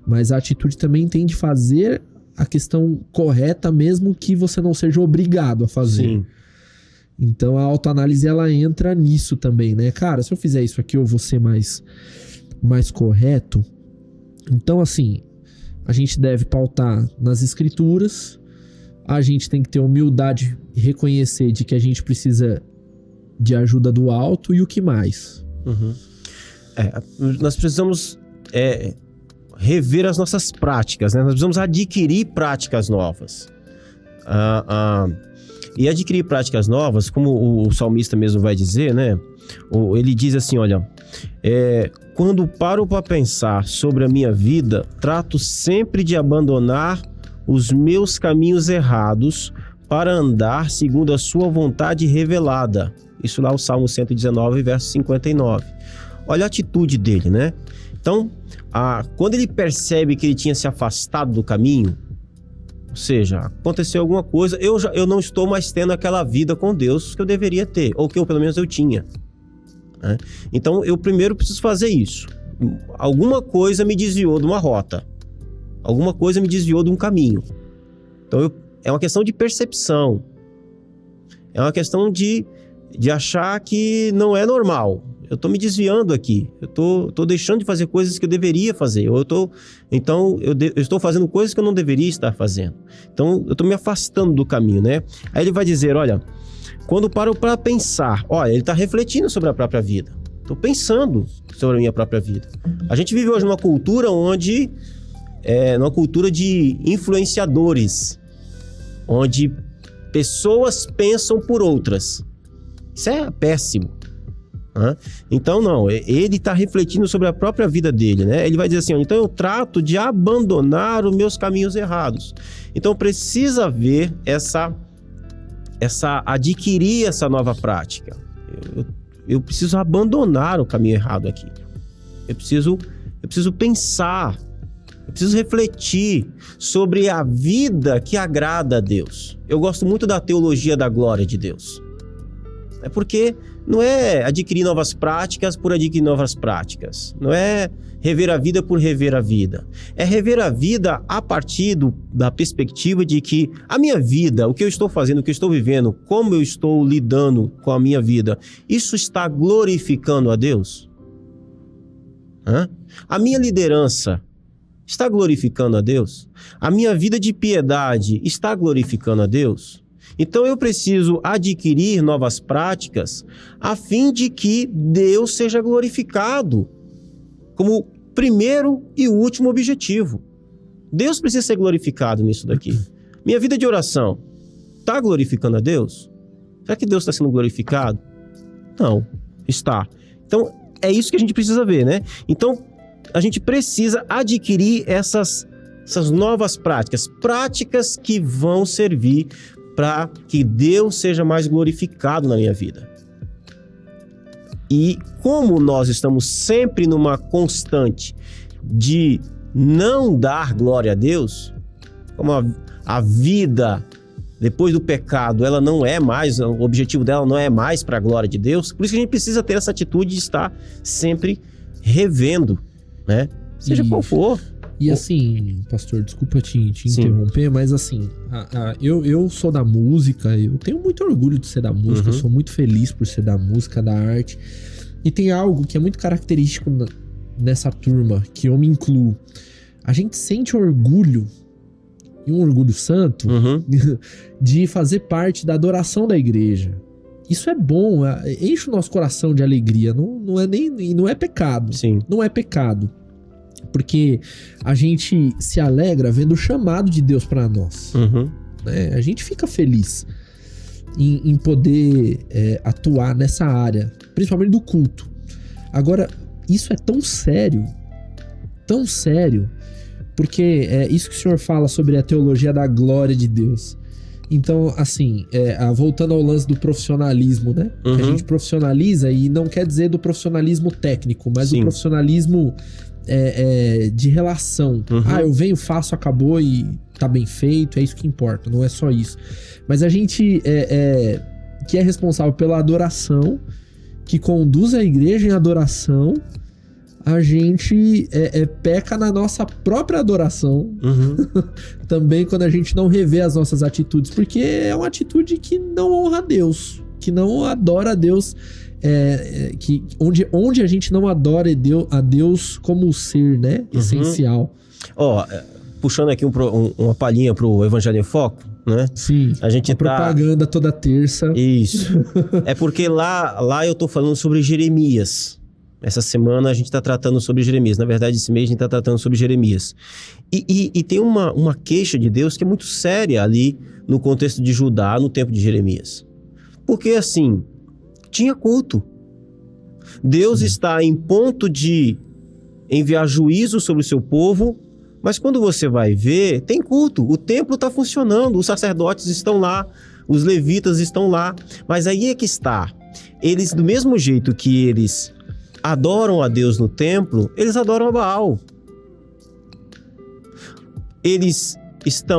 Mas a atitude também tem de fazer a questão correta, mesmo que você não seja obrigado a fazer. Sim. Então a autoanálise, ela entra nisso também, né? Cara, se eu fizer isso aqui, eu vou ser mais correto. Então, assim, a gente deve pautar nas escrituras, a gente tem que ter humildade e reconhecer de que a gente precisa de ajuda do alto, e o que mais? Nós precisamos rever as nossas práticas, né? Nós precisamos adquirir práticas novas. E adquirir práticas novas, como o salmista mesmo vai dizer, né? Ele diz assim, olha, quando paro para pensar sobre a minha vida, trato sempre de abandonar os meus caminhos errados para andar segundo a sua vontade revelada. Isso lá o Salmo 119, verso 59. Olha a atitude dele, né? Então, quando ele percebe que ele tinha se afastado do caminho, ou seja, aconteceu alguma coisa, eu não estou mais tendo aquela vida com Deus que eu deveria ter, ou que pelo menos eu tinha. Né? Então, eu primeiro preciso fazer isso. Alguma coisa me desviou de uma rota. Alguma coisa me desviou de um caminho. Então, é uma questão de percepção. É uma questão de achar que não é normal. Eu estou me desviando aqui. Eu estou deixando de fazer coisas que eu deveria fazer. Eu estou fazendo coisas que eu não deveria estar fazendo. Então, eu estou me afastando do caminho, né? Aí ele vai dizer, olha, quando paro para pensar, olha, ele está refletindo sobre a própria vida. Estou pensando sobre a minha própria vida. A gente vive hoje numa cultura numa cultura de influenciadores, onde pessoas pensam por outras. Isso é péssimo. Então não, ele está refletindo sobre a própria vida dele, né? Ele vai dizer assim, então eu trato de abandonar os meus caminhos errados. Então precisa haver adquirir essa nova prática. Eu preciso abandonar o caminho errado aqui. Eu preciso pensar, eu preciso refletir sobre a vida que agrada a Deus. Eu gosto muito da teologia da glória de Deus. É porque não é adquirir novas práticas por adquirir novas práticas. Não é rever a vida por rever a vida. É rever a vida a partir da perspectiva de que a minha vida, o que eu estou fazendo, o que eu estou vivendo, como eu estou lidando com a minha vida, isso está glorificando a Deus? A minha liderança está glorificando a Deus? A minha vida de piedade está glorificando a Deus? Então eu preciso adquirir novas práticas a fim de que Deus seja glorificado. Como primeiro e último objetivo. Deus precisa ser glorificado nisso daqui. Minha vida de oração está glorificando a Deus? Será que Deus está sendo glorificado? Não, está. Então, é isso que a gente precisa ver, né? Então, a gente precisa adquirir essas novas práticas que vão servir para que Deus seja mais glorificado na minha vida. E como nós estamos sempre numa constante de não dar glória a Deus, como a vida depois do pecado, ela não é mais, o objetivo dela não é mais para a glória de Deus, por isso que a gente precisa ter essa atitude de estar sempre revendo, né? Seja qual for. E assim, pastor, desculpa te interromper, mas assim, eu sou da música, eu tenho muito orgulho de ser da música, eu sou muito feliz por ser da música, da arte. E tem algo que é muito característico nessa turma, que eu me incluo. A gente sente orgulho, e um orgulho santo, de fazer parte da adoração da igreja. Isso é bom, enche o nosso coração de alegria, não é pecado. Sim. Não é pecado. Porque a gente se alegra vendo o chamado de Deus para nós. Né? A gente fica feliz em poder atuar nessa área, principalmente do culto. Agora, isso é tão sério, porque é isso que o senhor fala sobre a teologia da glória de Deus. Então, assim, voltando ao lance do profissionalismo, né? A gente profissionaliza, e não quer dizer do profissionalismo técnico, mas do profissionalismo de relação. Eu venho, faço, acabou e tá bem feito, é isso que importa, não é só isso. Mas a gente que é responsável pela adoração, que conduz a igreja em adoração, a gente peca na nossa própria adoração. Também quando a gente não revê as nossas atitudes, porque é uma atitude que não honra a Deus, que não adora a Deus, onde a gente não adora a Deus como ser, né? Essencial. Puxando aqui uma palhinha pro Evangelho em Foco, né? Sim, a gente propaganda toda terça. Isso. É porque lá eu tô falando sobre Jeremias. Essa semana a gente está tratando sobre Jeremias. Na verdade, esse mês a gente está tratando sobre Jeremias. E tem uma queixa de Deus que é muito séria ali no contexto de Judá, no tempo de Jeremias. Porque assim, tinha culto. Deus está em ponto de enviar juízo sobre o seu povo, mas quando você vai ver, tem culto. O templo está funcionando, os sacerdotes estão lá, os levitas estão lá. Mas aí é que está. Eles, do mesmo jeito que eles adoram a Deus no templo, eles adoram a Baal.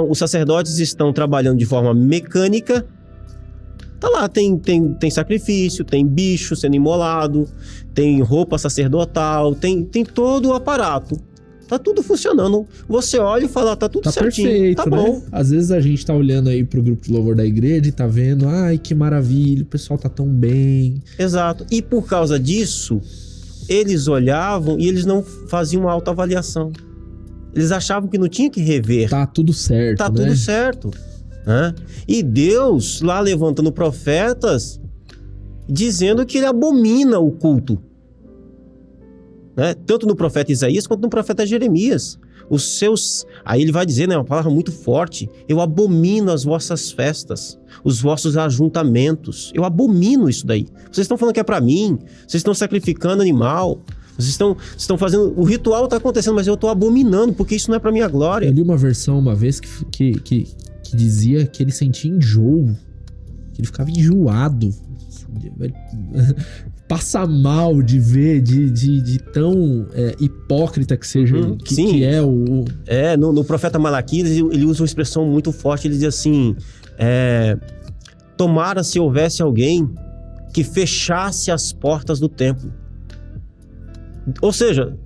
Os sacerdotes estão trabalhando de forma mecânica. Tá lá, tem sacrifício, tem bicho sendo imolado, tem roupa sacerdotal, tem todo o aparato. Tá tudo funcionando. Você olha e fala, tá tudo certinho. Perfeito, tá bom. Né? Às vezes a gente tá olhando aí pro grupo de louvor da igreja e tá vendo, ai, que maravilha, o pessoal tá tão bem. Exato. E por causa disso, eles olhavam e eles não faziam uma autoavaliação. Eles achavam que não tinha que rever. Tá tudo certo, Tá né? tudo certo. Né? E Deus lá levantando profetas, dizendo que ele abomina o culto. Né? Tanto no profeta Isaías quanto no profeta Jeremias. Aí ele vai dizer, né, uma palavra muito forte: eu abomino as vossas festas, os vossos ajuntamentos. Eu abomino isso daí. Vocês estão falando que é para mim, vocês estão sacrificando animal, vocês estão fazendo, o ritual está acontecendo, mas eu estou abominando, porque isso não é para minha glória. Eu li uma versão uma vez que dizia que ele sentia enjoo, que ele ficava enjoado. Passa mal de ver, de tão hipócrita que seja, que é o... No profeta Malaquias, ele usa uma expressão muito forte, ele diz assim, tomara se houvesse alguém que fechasse as portas do templo. Ou seja,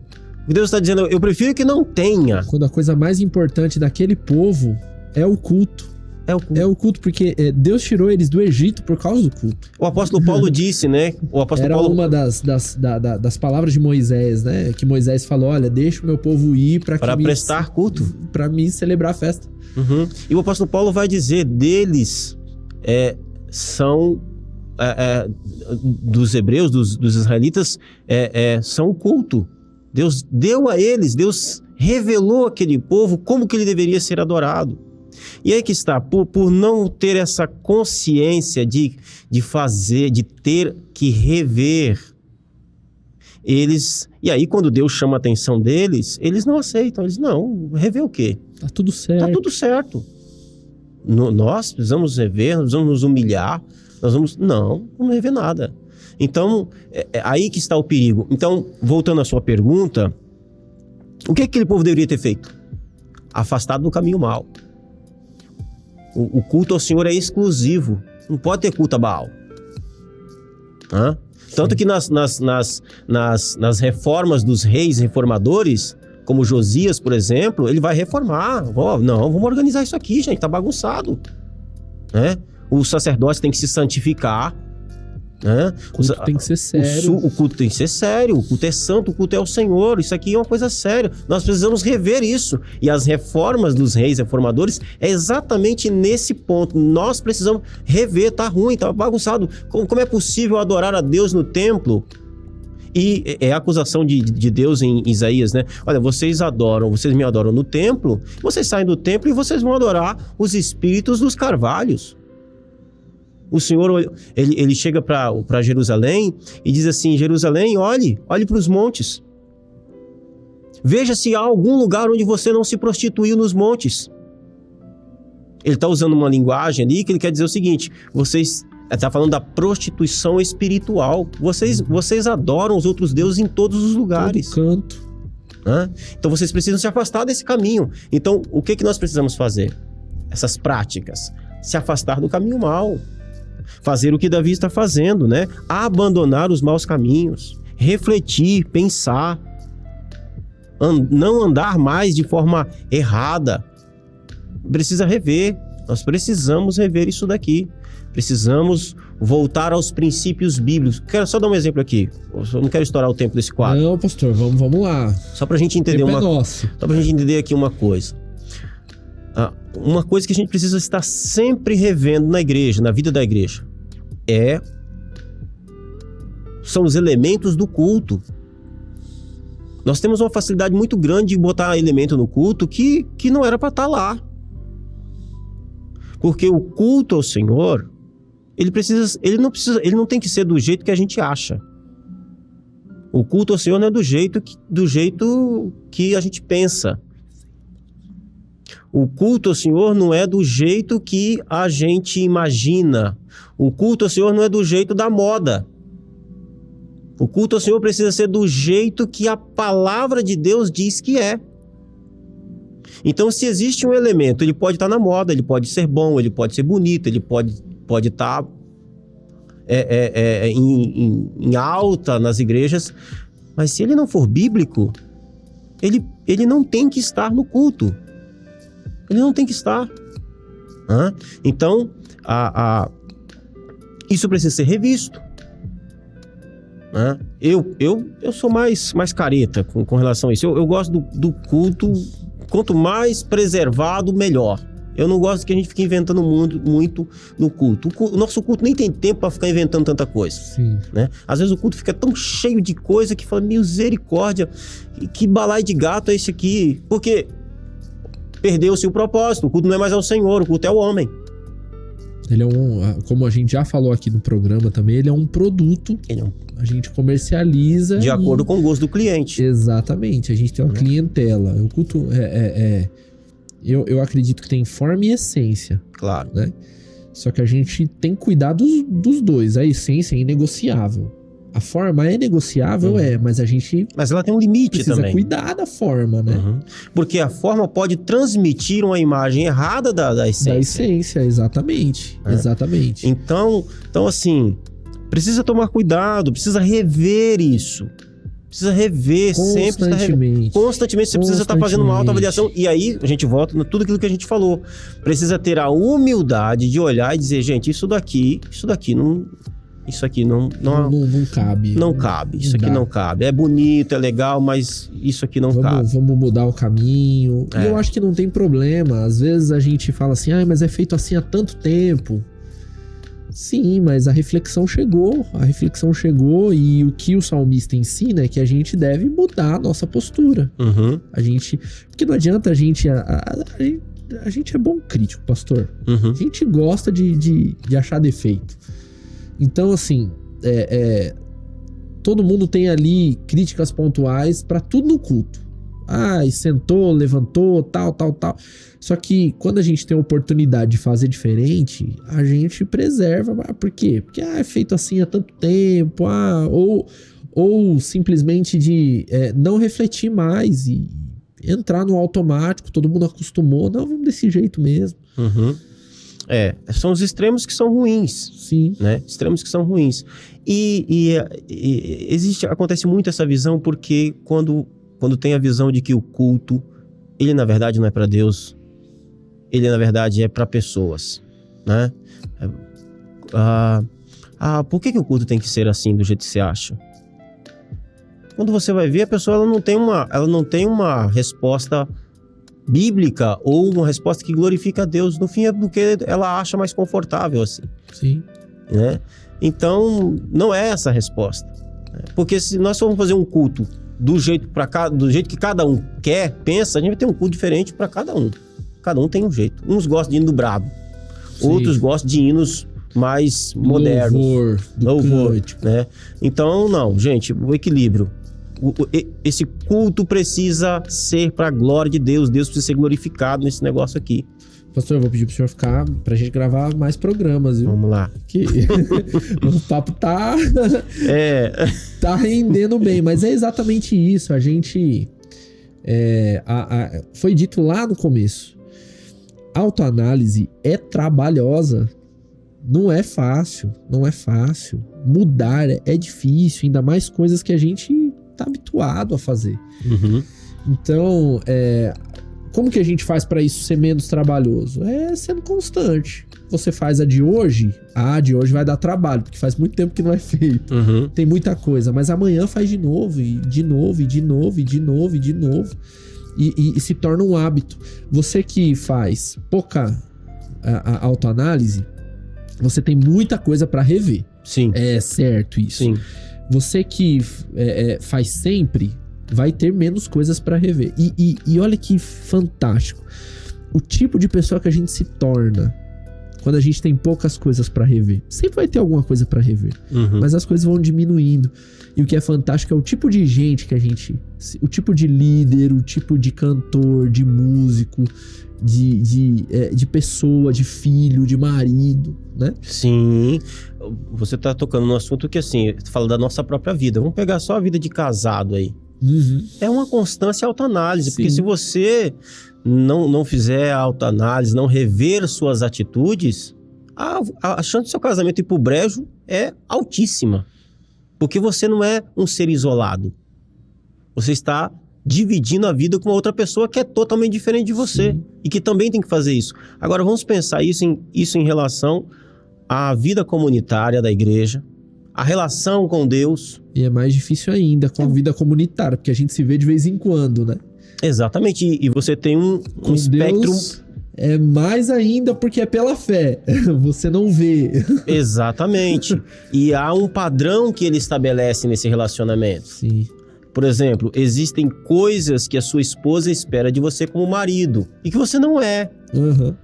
Deus está dizendo, eu prefiro que não tenha. Quando a coisa mais importante daquele povo é o culto. É o culto, porque Deus tirou eles do Egito por causa do culto. O apóstolo Paulo disse, né? Era uma das palavras de Moisés, né? Que Moisés falou, olha, deixa o meu povo ir para prestar culto. Para mim celebrar a festa. E o apóstolo Paulo vai dizer, deles são... dos hebreus, dos israelitas, são o culto. Deus deu a eles, Deus revelou àquele povo como que ele deveria ser adorado. E aí que está, por não ter essa consciência de ter que rever, eles... E aí quando Deus chama a atenção deles, eles não aceitam. Eles, não, rever o quê? Tá tudo certo. Tá tudo certo. Nós precisamos rever, nós vamos nos humilhar, não vamos rever nada. Então, é aí que está o perigo. Então, voltando à sua pergunta, o que aquele povo deveria ter feito? Afastado do caminho mau. O culto ao Senhor é exclusivo. Não pode ter culto a Baal. Tanto que nas reformas dos reis reformadores, como Josias, por exemplo, ele vai reformar. Vamos organizar isso aqui, gente, tá bagunçado. O sacerdócio tem que se santificar. O culto tem que ser sério. O culto tem que ser sério, o culto é santo, o culto é o Senhor. Isso aqui é uma coisa séria. Nós precisamos rever isso. E as reformas dos reis reformadores é exatamente nesse ponto. Nós precisamos rever, tá ruim, tá bagunçado. Como é possível adorar a Deus no templo? E é a acusação de Deus em Isaías, né? Olha, vocês me adoram no templo, vocês saem do templo e vocês vão adorar os espíritos dos carvalhos. O Senhor, ele chega para Jerusalém e diz assim, Jerusalém, olhe para os montes. Veja se há algum lugar onde você não se prostituiu nos montes. Ele está usando uma linguagem ali que ele quer dizer o seguinte, vocês... Está falando da prostituição espiritual. Vocês adoram os outros deuses em todos os lugares. Todo canto. Então vocês precisam se afastar desse caminho. Então, o que nós precisamos fazer? Essas práticas. Se afastar do caminho mau. Fazer o que Davi está fazendo, né? Abandonar os maus caminhos. Refletir, pensar. Não andar mais de forma errada. Precisa rever. Nós precisamos rever isso daqui. Precisamos voltar aos princípios bíblicos. Quero só dar um exemplo aqui. Eu não quero estourar o tempo desse quadro. Não, pastor, vamos lá. Só pra gente entender nosso. Só pra gente entender aqui uma coisa. Uma coisa que a gente precisa estar sempre revendo na igreja, na vida da igreja, são os elementos do culto. Nós temos uma facilidade muito grande de botar elemento no culto que não era para estar lá. Porque o culto ao Senhor, ele não tem que ser do jeito que a gente acha. O culto ao Senhor não é do jeito que a gente pensa. O culto ao Senhor não é do jeito que a gente imagina. O culto ao Senhor não é do jeito da moda. O culto ao Senhor precisa ser do jeito que a palavra de Deus diz que é. Então, se existe um elemento, ele pode estar na moda, ele pode ser bom, ele pode ser bonito, ele pode estar em alta nas igrejas, mas se ele não for bíblico, ele não tem que estar no culto. Ele não tem que estar. Então, isso precisa ser revisto. Eu sou mais careta com relação a isso. Eu gosto do culto, quanto mais preservado, melhor. Eu não gosto que a gente fique inventando muito no culto. O nosso culto nem tem tempo para ficar inventando tanta coisa. Sim. Né? Às vezes o culto fica tão cheio de coisa que fala, misericórdia, que balaio de gato é esse aqui? Porque perdeu-se o propósito. O culto não é mais ao Senhor, o culto é ao homem. Ele é como a gente já falou aqui no programa também, ele é um produto. A gente comercializa. De acordo com o gosto do cliente. Exatamente. A gente tem uma clientela. O culto eu acredito que tem forma e essência. Claro. Né? Só que a gente tem que cuidar dos dois. A essência é inegociável. A forma é negociável, mas a gente... Mas ela tem um limite precisa também. Cuidar da forma, né? Porque a forma pode transmitir uma imagem errada da essência. Da essência, exatamente. Exatamente. Então, assim, precisa tomar cuidado, precisa rever isso. Precisa rever sempre. Constantemente você precisa estar fazendo uma autoavaliação. E aí, a gente volta em tudo aquilo que a gente falou. Precisa ter a humildade de olhar e dizer, gente, isso aqui não... Isso aqui não cabe. Não cabe. Isso aqui não cabe. É bonito, é legal, mas isso aqui não cabe. Vamos mudar o caminho. E eu acho que não tem problema. Às vezes a gente fala assim, mas é feito assim há tanto tempo. Sim, mas a reflexão chegou e o que o salmista ensina é que a gente deve mudar a nossa postura. Uhum. Porque não adianta a gente é bom crítico, pastor. Uhum. A gente gosta de achar defeito. Então, assim, todo mundo tem ali críticas pontuais pra tudo no culto. E sentou, levantou, tal. Só que quando a gente tem a oportunidade de fazer diferente, a gente preserva. Por quê? Porque é feito assim há tanto tempo, ou simplesmente de não refletir mais e entrar no automático, todo mundo acostumou, não, vamos desse jeito mesmo. Uhum. São os extremos que são ruins. Sim. Né? Extremos que são ruins. E acontece muito essa visão porque quando tem a visão de que o culto, ele na verdade não é para Deus, ele na verdade é para pessoas, né? Por que o culto tem que ser assim, do jeito que você acha? Quando você vai ver, a pessoa ela não tem uma resposta bíblica ou uma resposta que glorifica a Deus. No fim é porque ela acha mais confortável assim. Sim. Né? Então, não é essa a resposta. Porque se nós formos fazer um culto do jeito que cada um quer, pensa, a gente vai ter um culto diferente para cada um. Cada um tem um jeito. Uns gostam de hino do brabo, sim. Outros gostam de hinos mais modernos. Louvor, né? Então, não, gente, o equilíbrio. Esse culto precisa ser para a glória de Deus. Deus precisa ser glorificado nesse negócio aqui. Pastor, eu vou pedir pro senhor ficar pra gente gravar mais programas, viu? Vamos lá. Que o papo tá rendendo bem, mas é exatamente isso. A gente foi dito lá no começo. Autoanálise é trabalhosa. Não é fácil. Mudar é difícil, ainda mais coisas que a gente tá habituado a fazer. Uhum. Então, como que a gente faz para isso ser menos trabalhoso? É sendo constante. Você faz a de hoje vai dar trabalho, porque faz muito tempo que não é feito. Uhum. Tem muita coisa, mas amanhã faz de novo, e de novo, e de novo, e de novo, e de novo. E se torna um hábito. Você que faz pouca autoanálise, você tem muita coisa para rever. Sim. É certo isso. Sim. Você que faz sempre, vai ter menos coisas para rever. E olha que fantástico. O tipo de pessoa que a gente se torna quando a gente tem poucas coisas para rever. Sempre vai ter alguma coisa para rever. Uhum. Mas as coisas vão diminuindo. E o que é fantástico é o tipo de gente que a gente... O tipo de líder, o tipo de cantor, de músico, de pessoa, de filho, de marido, né? Sim. Você tá tocando num assunto que, assim, fala da nossa própria vida. Vamos pegar só a vida de casado aí. Uhum. É uma constância autoanálise. Sim. Porque se você não fizer a autoanálise, não rever suas atitudes, a chance do seu casamento ir pro brejo é altíssima. Porque você não é um ser isolado. Você está dividindo a vida com uma outra pessoa que é totalmente diferente de você. Sim. E que também tem que fazer isso. Agora, vamos pensar isso em relação à vida comunitária da igreja, a relação com Deus. E é mais difícil ainda com a vida comunitária, porque a gente se vê de vez em quando, né? Exatamente. E você tem um espectro... Deus é mais ainda porque é pela fé. Você não vê. Exatamente. E há um padrão que ele estabelece nesse relacionamento. Sim. Por exemplo, existem coisas que a sua esposa espera de você como marido e que você não é. Uhum.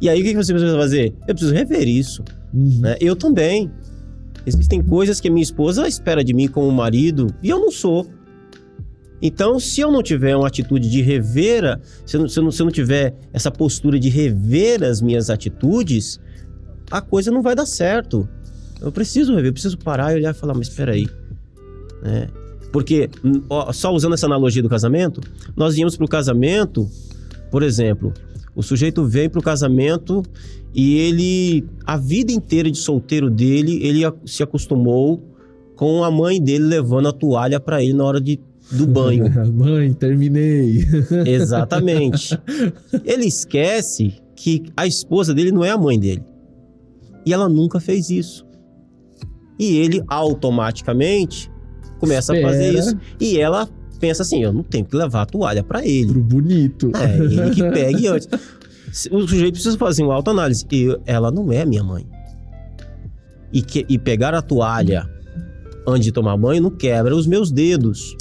E aí o que você precisa fazer? Eu preciso rever isso. Uhum. Né? Eu também. Existem coisas que a minha esposa espera de mim como marido e eu não sou. Então, se eu não tiver uma atitude de rever, se eu não tiver essa postura de rever as minhas atitudes, a coisa não vai dar certo. Eu preciso rever, eu preciso parar e olhar e falar, mas espera aí. Né? Porque, só usando essa analogia do casamento, nós íamos para o casamento, por exemplo, o sujeito veio para o casamento e ele, a vida inteira de solteiro dele, ele se acostumou com a mãe dele levando a toalha para ele na hora do banho. Mãe, terminei. Exatamente. Ele esquece que a esposa dele não é a mãe dele. E ela nunca fez isso. E ele automaticamente começa a fazer isso. E ela pensa assim, eu não tenho que levar a toalha pra ele. Pro bonito. É, ele que pegue antes. O sujeito precisa fazer uma autoanálise. Ela não é minha mãe. e pegar a toalha antes de tomar banho, não quebra os meus dedos.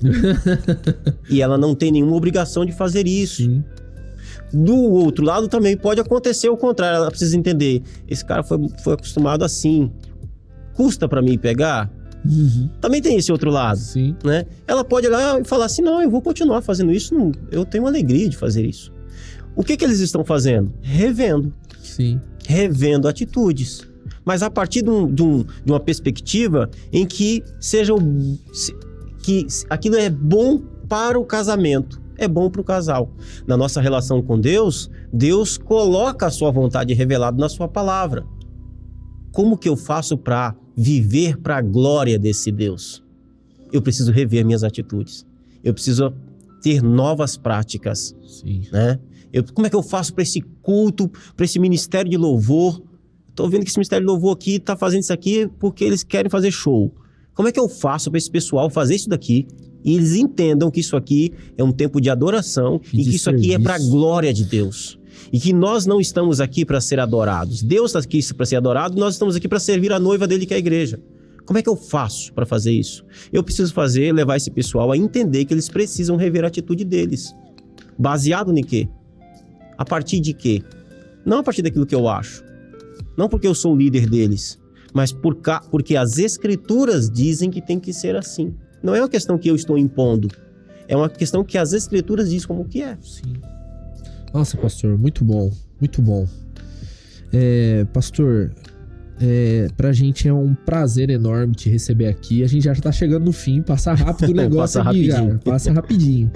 E ela não tem nenhuma obrigação de fazer isso. Sim. Do outro lado também pode acontecer o contrário. Ela precisa entender, esse cara foi acostumado assim. Custa pra mim pegar? Uhum. Também tem esse outro lado, Sim. né? Ela pode olhar e falar assim, não, eu vou continuar fazendo isso, não, eu tenho alegria de fazer isso. O que eles estão fazendo? Sim. Revendo atitudes. Mas a partir de uma perspectiva em que que aquilo é bom para o casamento, é bom para o casal. Na nossa relação com Deus, Deus coloca a sua vontade revelada na sua palavra. Como que eu faço para viver para a glória desse Deus? Eu preciso rever minhas atitudes. Eu preciso ter novas práticas. Sim. Né? Como é que eu faço para esse culto, para esse ministério de louvor? Estou vendo que esse ministério de louvor aqui está fazendo isso aqui porque eles querem fazer show. Como é que eu faço para esse pessoal fazer isso daqui e eles entendam que isso aqui é um tempo de adoração e que isso aqui é para a glória de Deus? E que nós não estamos aqui para ser adorados. Deus está aqui para ser adorado, nós estamos aqui para servir a noiva dele, que é a igreja. Como é que eu faço para fazer isso? Eu preciso levar esse pessoal a entender que eles precisam rever a atitude deles. Baseado em quê? A partir de quê? Não a partir daquilo que eu acho. Não porque eu sou o líder deles, mas porque as escrituras dizem que tem que ser assim. Não é uma questão que eu estou impondo. É uma questão que as escrituras dizem como que é. Sim. Nossa, pastor, muito bom, muito bom. Pastor, pra gente é um prazer enorme te receber aqui. A gente já tá chegando no fim, passa rápido o negócio Passa aqui, rapidinho. cara. Passa rapidinho.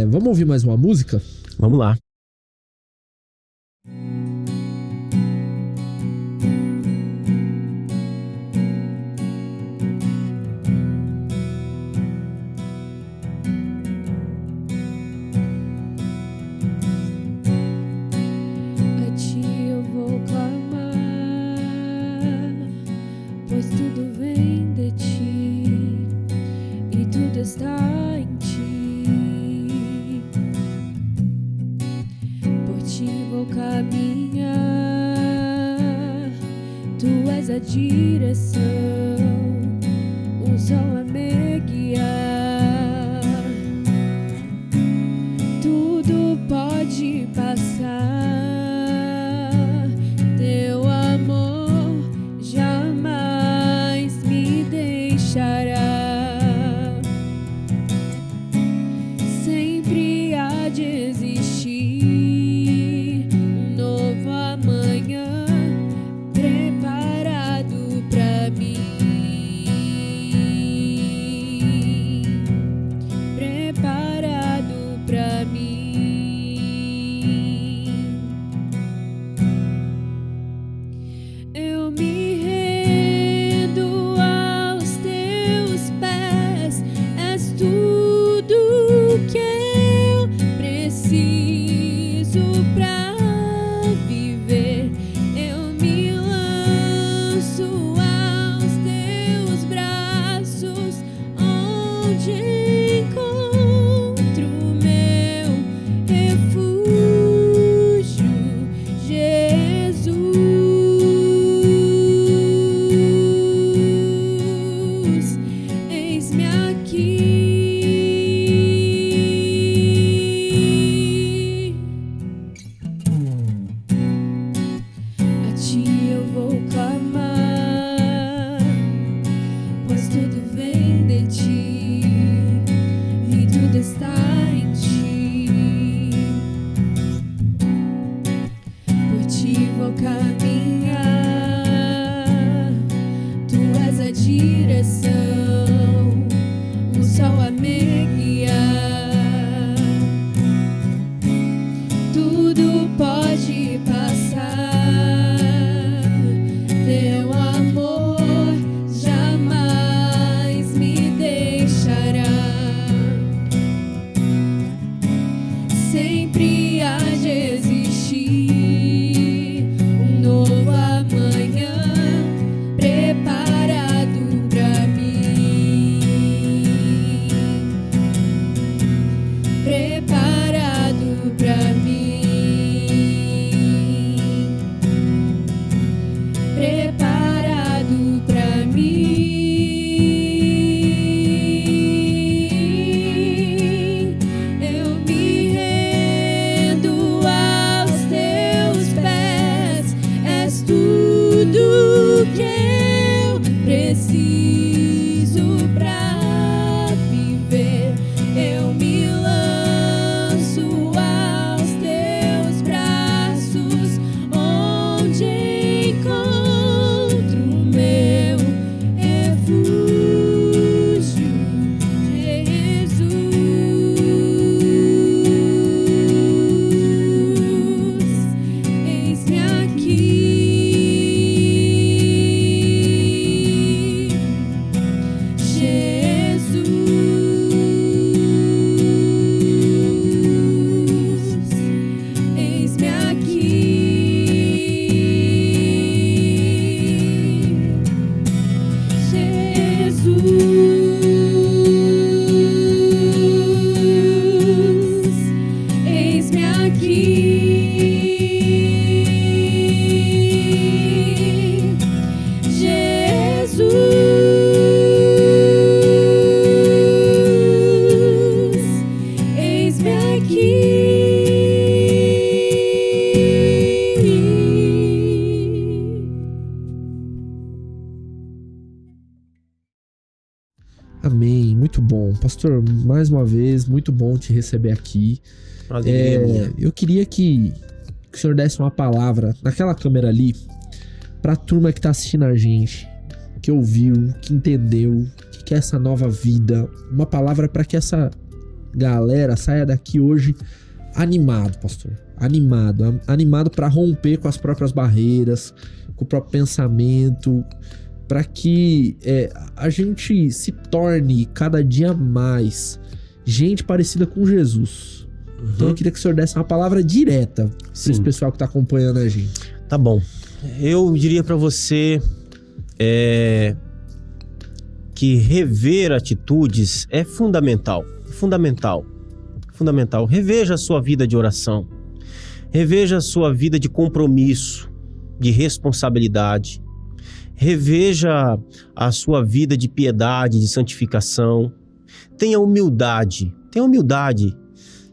Vamos ouvir mais uma música? Vamos lá. Está em ti, por ti vou caminhar, tu és a direção, o sol a me guiar, tudo pode passar, teu amor jamais me deixará. Sempre há de existir um novo Pastor, mais uma vez, muito bom te receber aqui. Eu queria que o senhor desse uma palavra naquela câmera ali pra turma que tá assistindo a gente, que ouviu, que entendeu, que quer essa nova vida. Uma palavra pra que essa galera saia daqui hoje animado, pastor. Animado pra romper com as próprias barreiras, com o próprio pensamento, para que a gente se torne cada dia mais gente parecida com Jesus. Então eu queria que o senhor desse uma palavra direta para esse pessoal que tá acompanhando a gente. Tá bom. Eu diria para você que rever atitudes é fundamental. Reveja a sua vida de oração. Reveja a sua vida de compromisso, de responsabilidade. Reveja a sua vida de piedade, de santificação. Tenha humildade.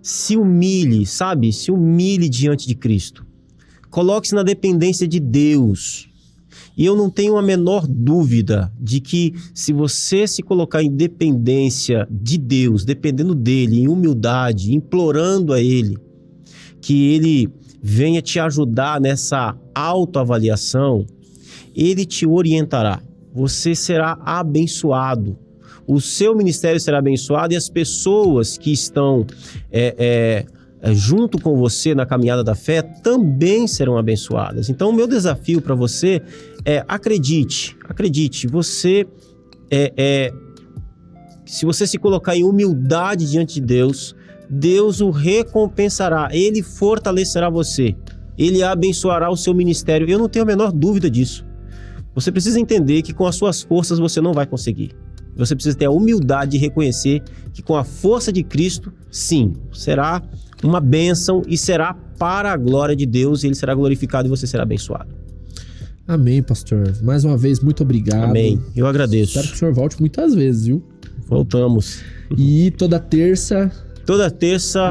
Se humilhe, sabe? Se humilhe diante de Cristo. Coloque-se na dependência de Deus. E eu não tenho a menor dúvida de que se você se colocar em dependência de Deus, dependendo dele, em humildade, implorando a ele, que ele venha te ajudar nessa autoavaliação, ele te orientará. Você será abençoado. O seu ministério será abençoado e as pessoas que estão junto com você na caminhada da fé também serão abençoadas. Então, o meu desafio para você é acredite. Você se você se colocar em humildade diante de Deus, Deus o recompensará, Ele fortalecerá você, Ele abençoará o seu ministério. Eu não tenho a menor dúvida disso. Você precisa entender que com as suas forças você não vai conseguir. Você precisa ter a humildade de reconhecer que com a força de Cristo, sim, será uma bênção e será para a glória de Deus, e Ele será glorificado e você será abençoado. Amém, pastor. Mais uma vez, muito obrigado. Amém. Eu agradeço. Espero que o senhor volte muitas vezes, viu? Voltamos. E toda terça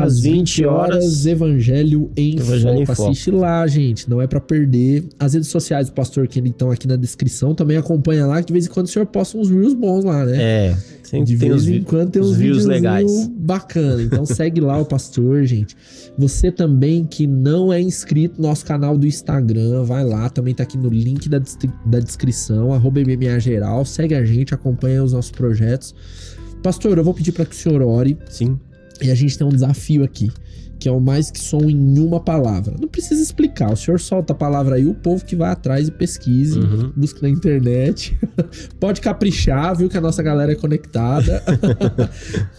às 20 horas, Evangelho em Foco. Foco. Assiste lá, gente. Não é pra perder. As redes sociais do pastor Kenny estão aqui na descrição. Também acompanha lá, que de vez em quando o senhor posta uns reels bons lá, né? Sempre de vez em quando tem uns vídeos legais. Bacana. Então segue lá o pastor, gente. Você também que não é inscrito no nosso canal do Instagram, vai lá. Também tá aqui no link da descrição, @MMAgeral. Segue a gente, acompanha os nossos projetos. Pastor, eu vou pedir para que o senhor ore. Sim. E a gente tem um desafio aqui, que é o mais que som em uma palavra. Não precisa explicar, o senhor solta a palavra aí, o povo que vai atrás e pesquise, busque na internet. Pode caprichar, viu, que a nossa galera é conectada.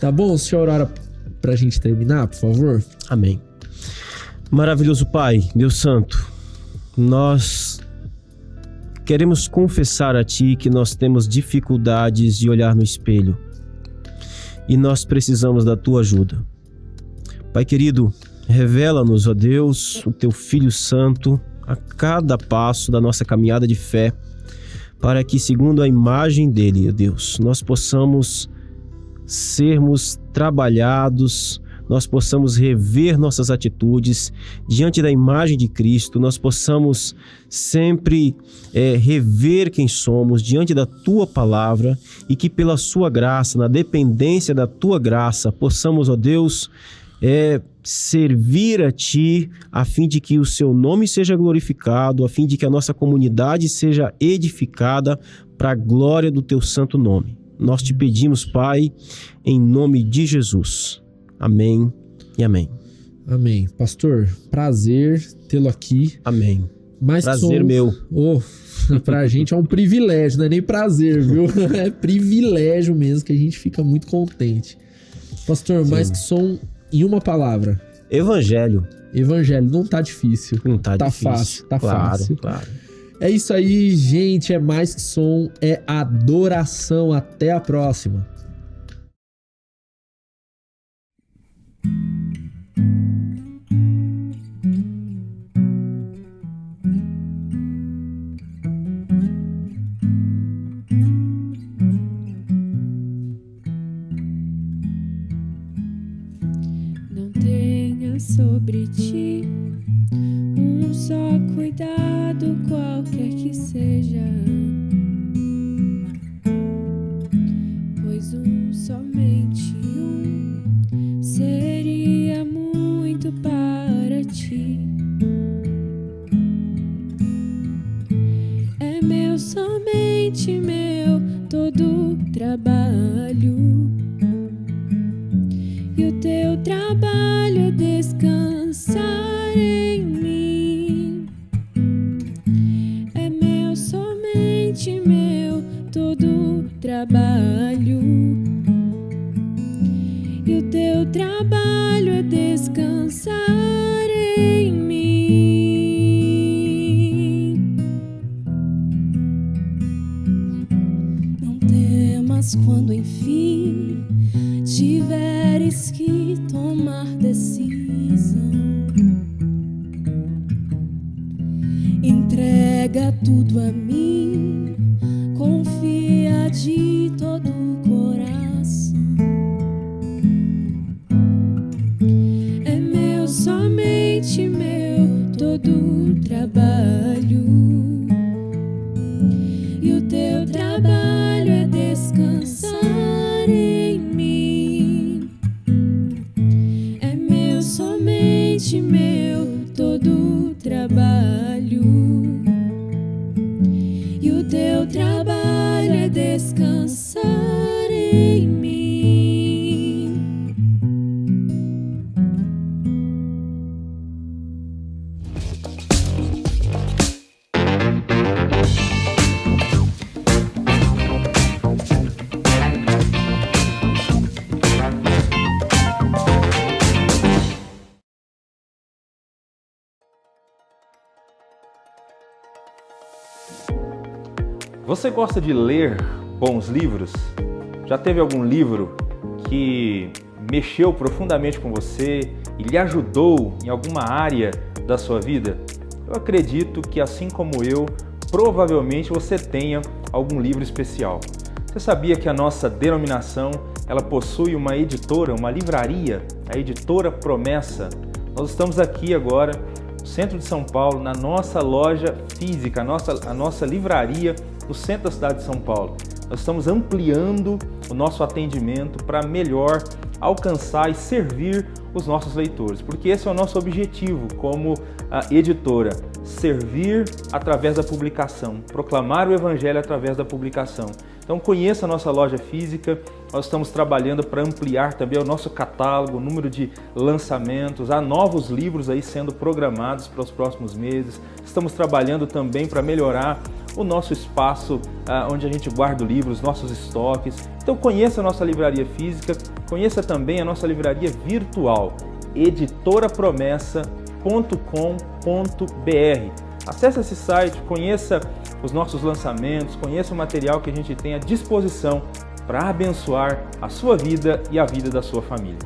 Tá bom? O senhor ora pra gente terminar, por favor? Amém. Maravilhoso Pai, Deus Santo, nós queremos confessar a Ti que nós temos dificuldades de olhar no espelho. E nós precisamos da Tua ajuda. Pai querido, revela-nos, ó Deus, o Teu Filho Santo a cada passo da nossa caminhada de fé, para que, segundo a imagem dele, ó Deus, nós possamos sermos trabalhados, nós possamos rever nossas atitudes diante da imagem de Cristo, nós possamos sempre rever quem somos diante da Tua palavra e que pela Sua graça, na dependência da Tua graça, possamos, ó Deus, servir a Ti a fim de que o Seu nome seja glorificado, a fim de que a nossa comunidade seja edificada para a glória do Teu santo nome. Nós Te pedimos, Pai, em nome de Jesus. Amém e amém. Amém. Pastor, prazer tê-lo aqui. Amém. Mais prazer meu. Pra gente é um privilégio, não é nem prazer, viu? É privilégio mesmo, que a gente fica muito contente. Pastor, mais que som em uma palavra. Evangelho. Evangelho, não tá difícil. Não tá difícil. Fácil, tá claro, fácil. Claro. É isso aí, gente. É mais que som, é adoração. Até a próxima. Sobre ti, um só cuidado, qualquer que seja, pois somente um seria muito para ti. É meu, somente meu, todo trabalho. E o teu trabalho é descansar em mim. É meu, somente meu, todo trabalho. E o teu trabalho é descansar em mim. Não temas quando enfim tiveres que tomar decisão. Entrega tudo a mim, confia de todo o coração. É meu, somente meu, todo o trabalho. E o teu trabalho é descansar em mim. É meu, somente meu, todo o trabalho. E o teu trabalho é descansar em mim. Você gosta de ler bons livros? Já teve algum livro que mexeu profundamente com você e lhe ajudou em alguma área da sua vida? Eu acredito que, assim como eu, provavelmente você tenha algum livro especial. Você sabia que a nossa denominação ela possui uma editora, uma livraria, a Editora Promessa? Nós estamos aqui agora no centro de São Paulo, na nossa loja física, a nossa livraria no centro da cidade de São Paulo. Nós estamos ampliando o nosso atendimento para melhor alcançar e servir os nossos leitores, porque esse é o nosso objetivo como editora, servir através da publicação, proclamar o Evangelho através da publicação. Então conheça a nossa loja física, nós estamos trabalhando para ampliar também o nosso catálogo, o número de lançamentos, há novos livros aí sendo programados para os próximos meses, estamos trabalhando também para melhorar o nosso espaço onde a gente guarda livros, nossos estoques. Então conheça a nossa livraria física, conheça também a nossa livraria virtual, editorapromessa.com.br. Acesse esse site, conheça os nossos lançamentos, conheça o material que a gente tem à disposição para abençoar a sua vida e a vida da sua família.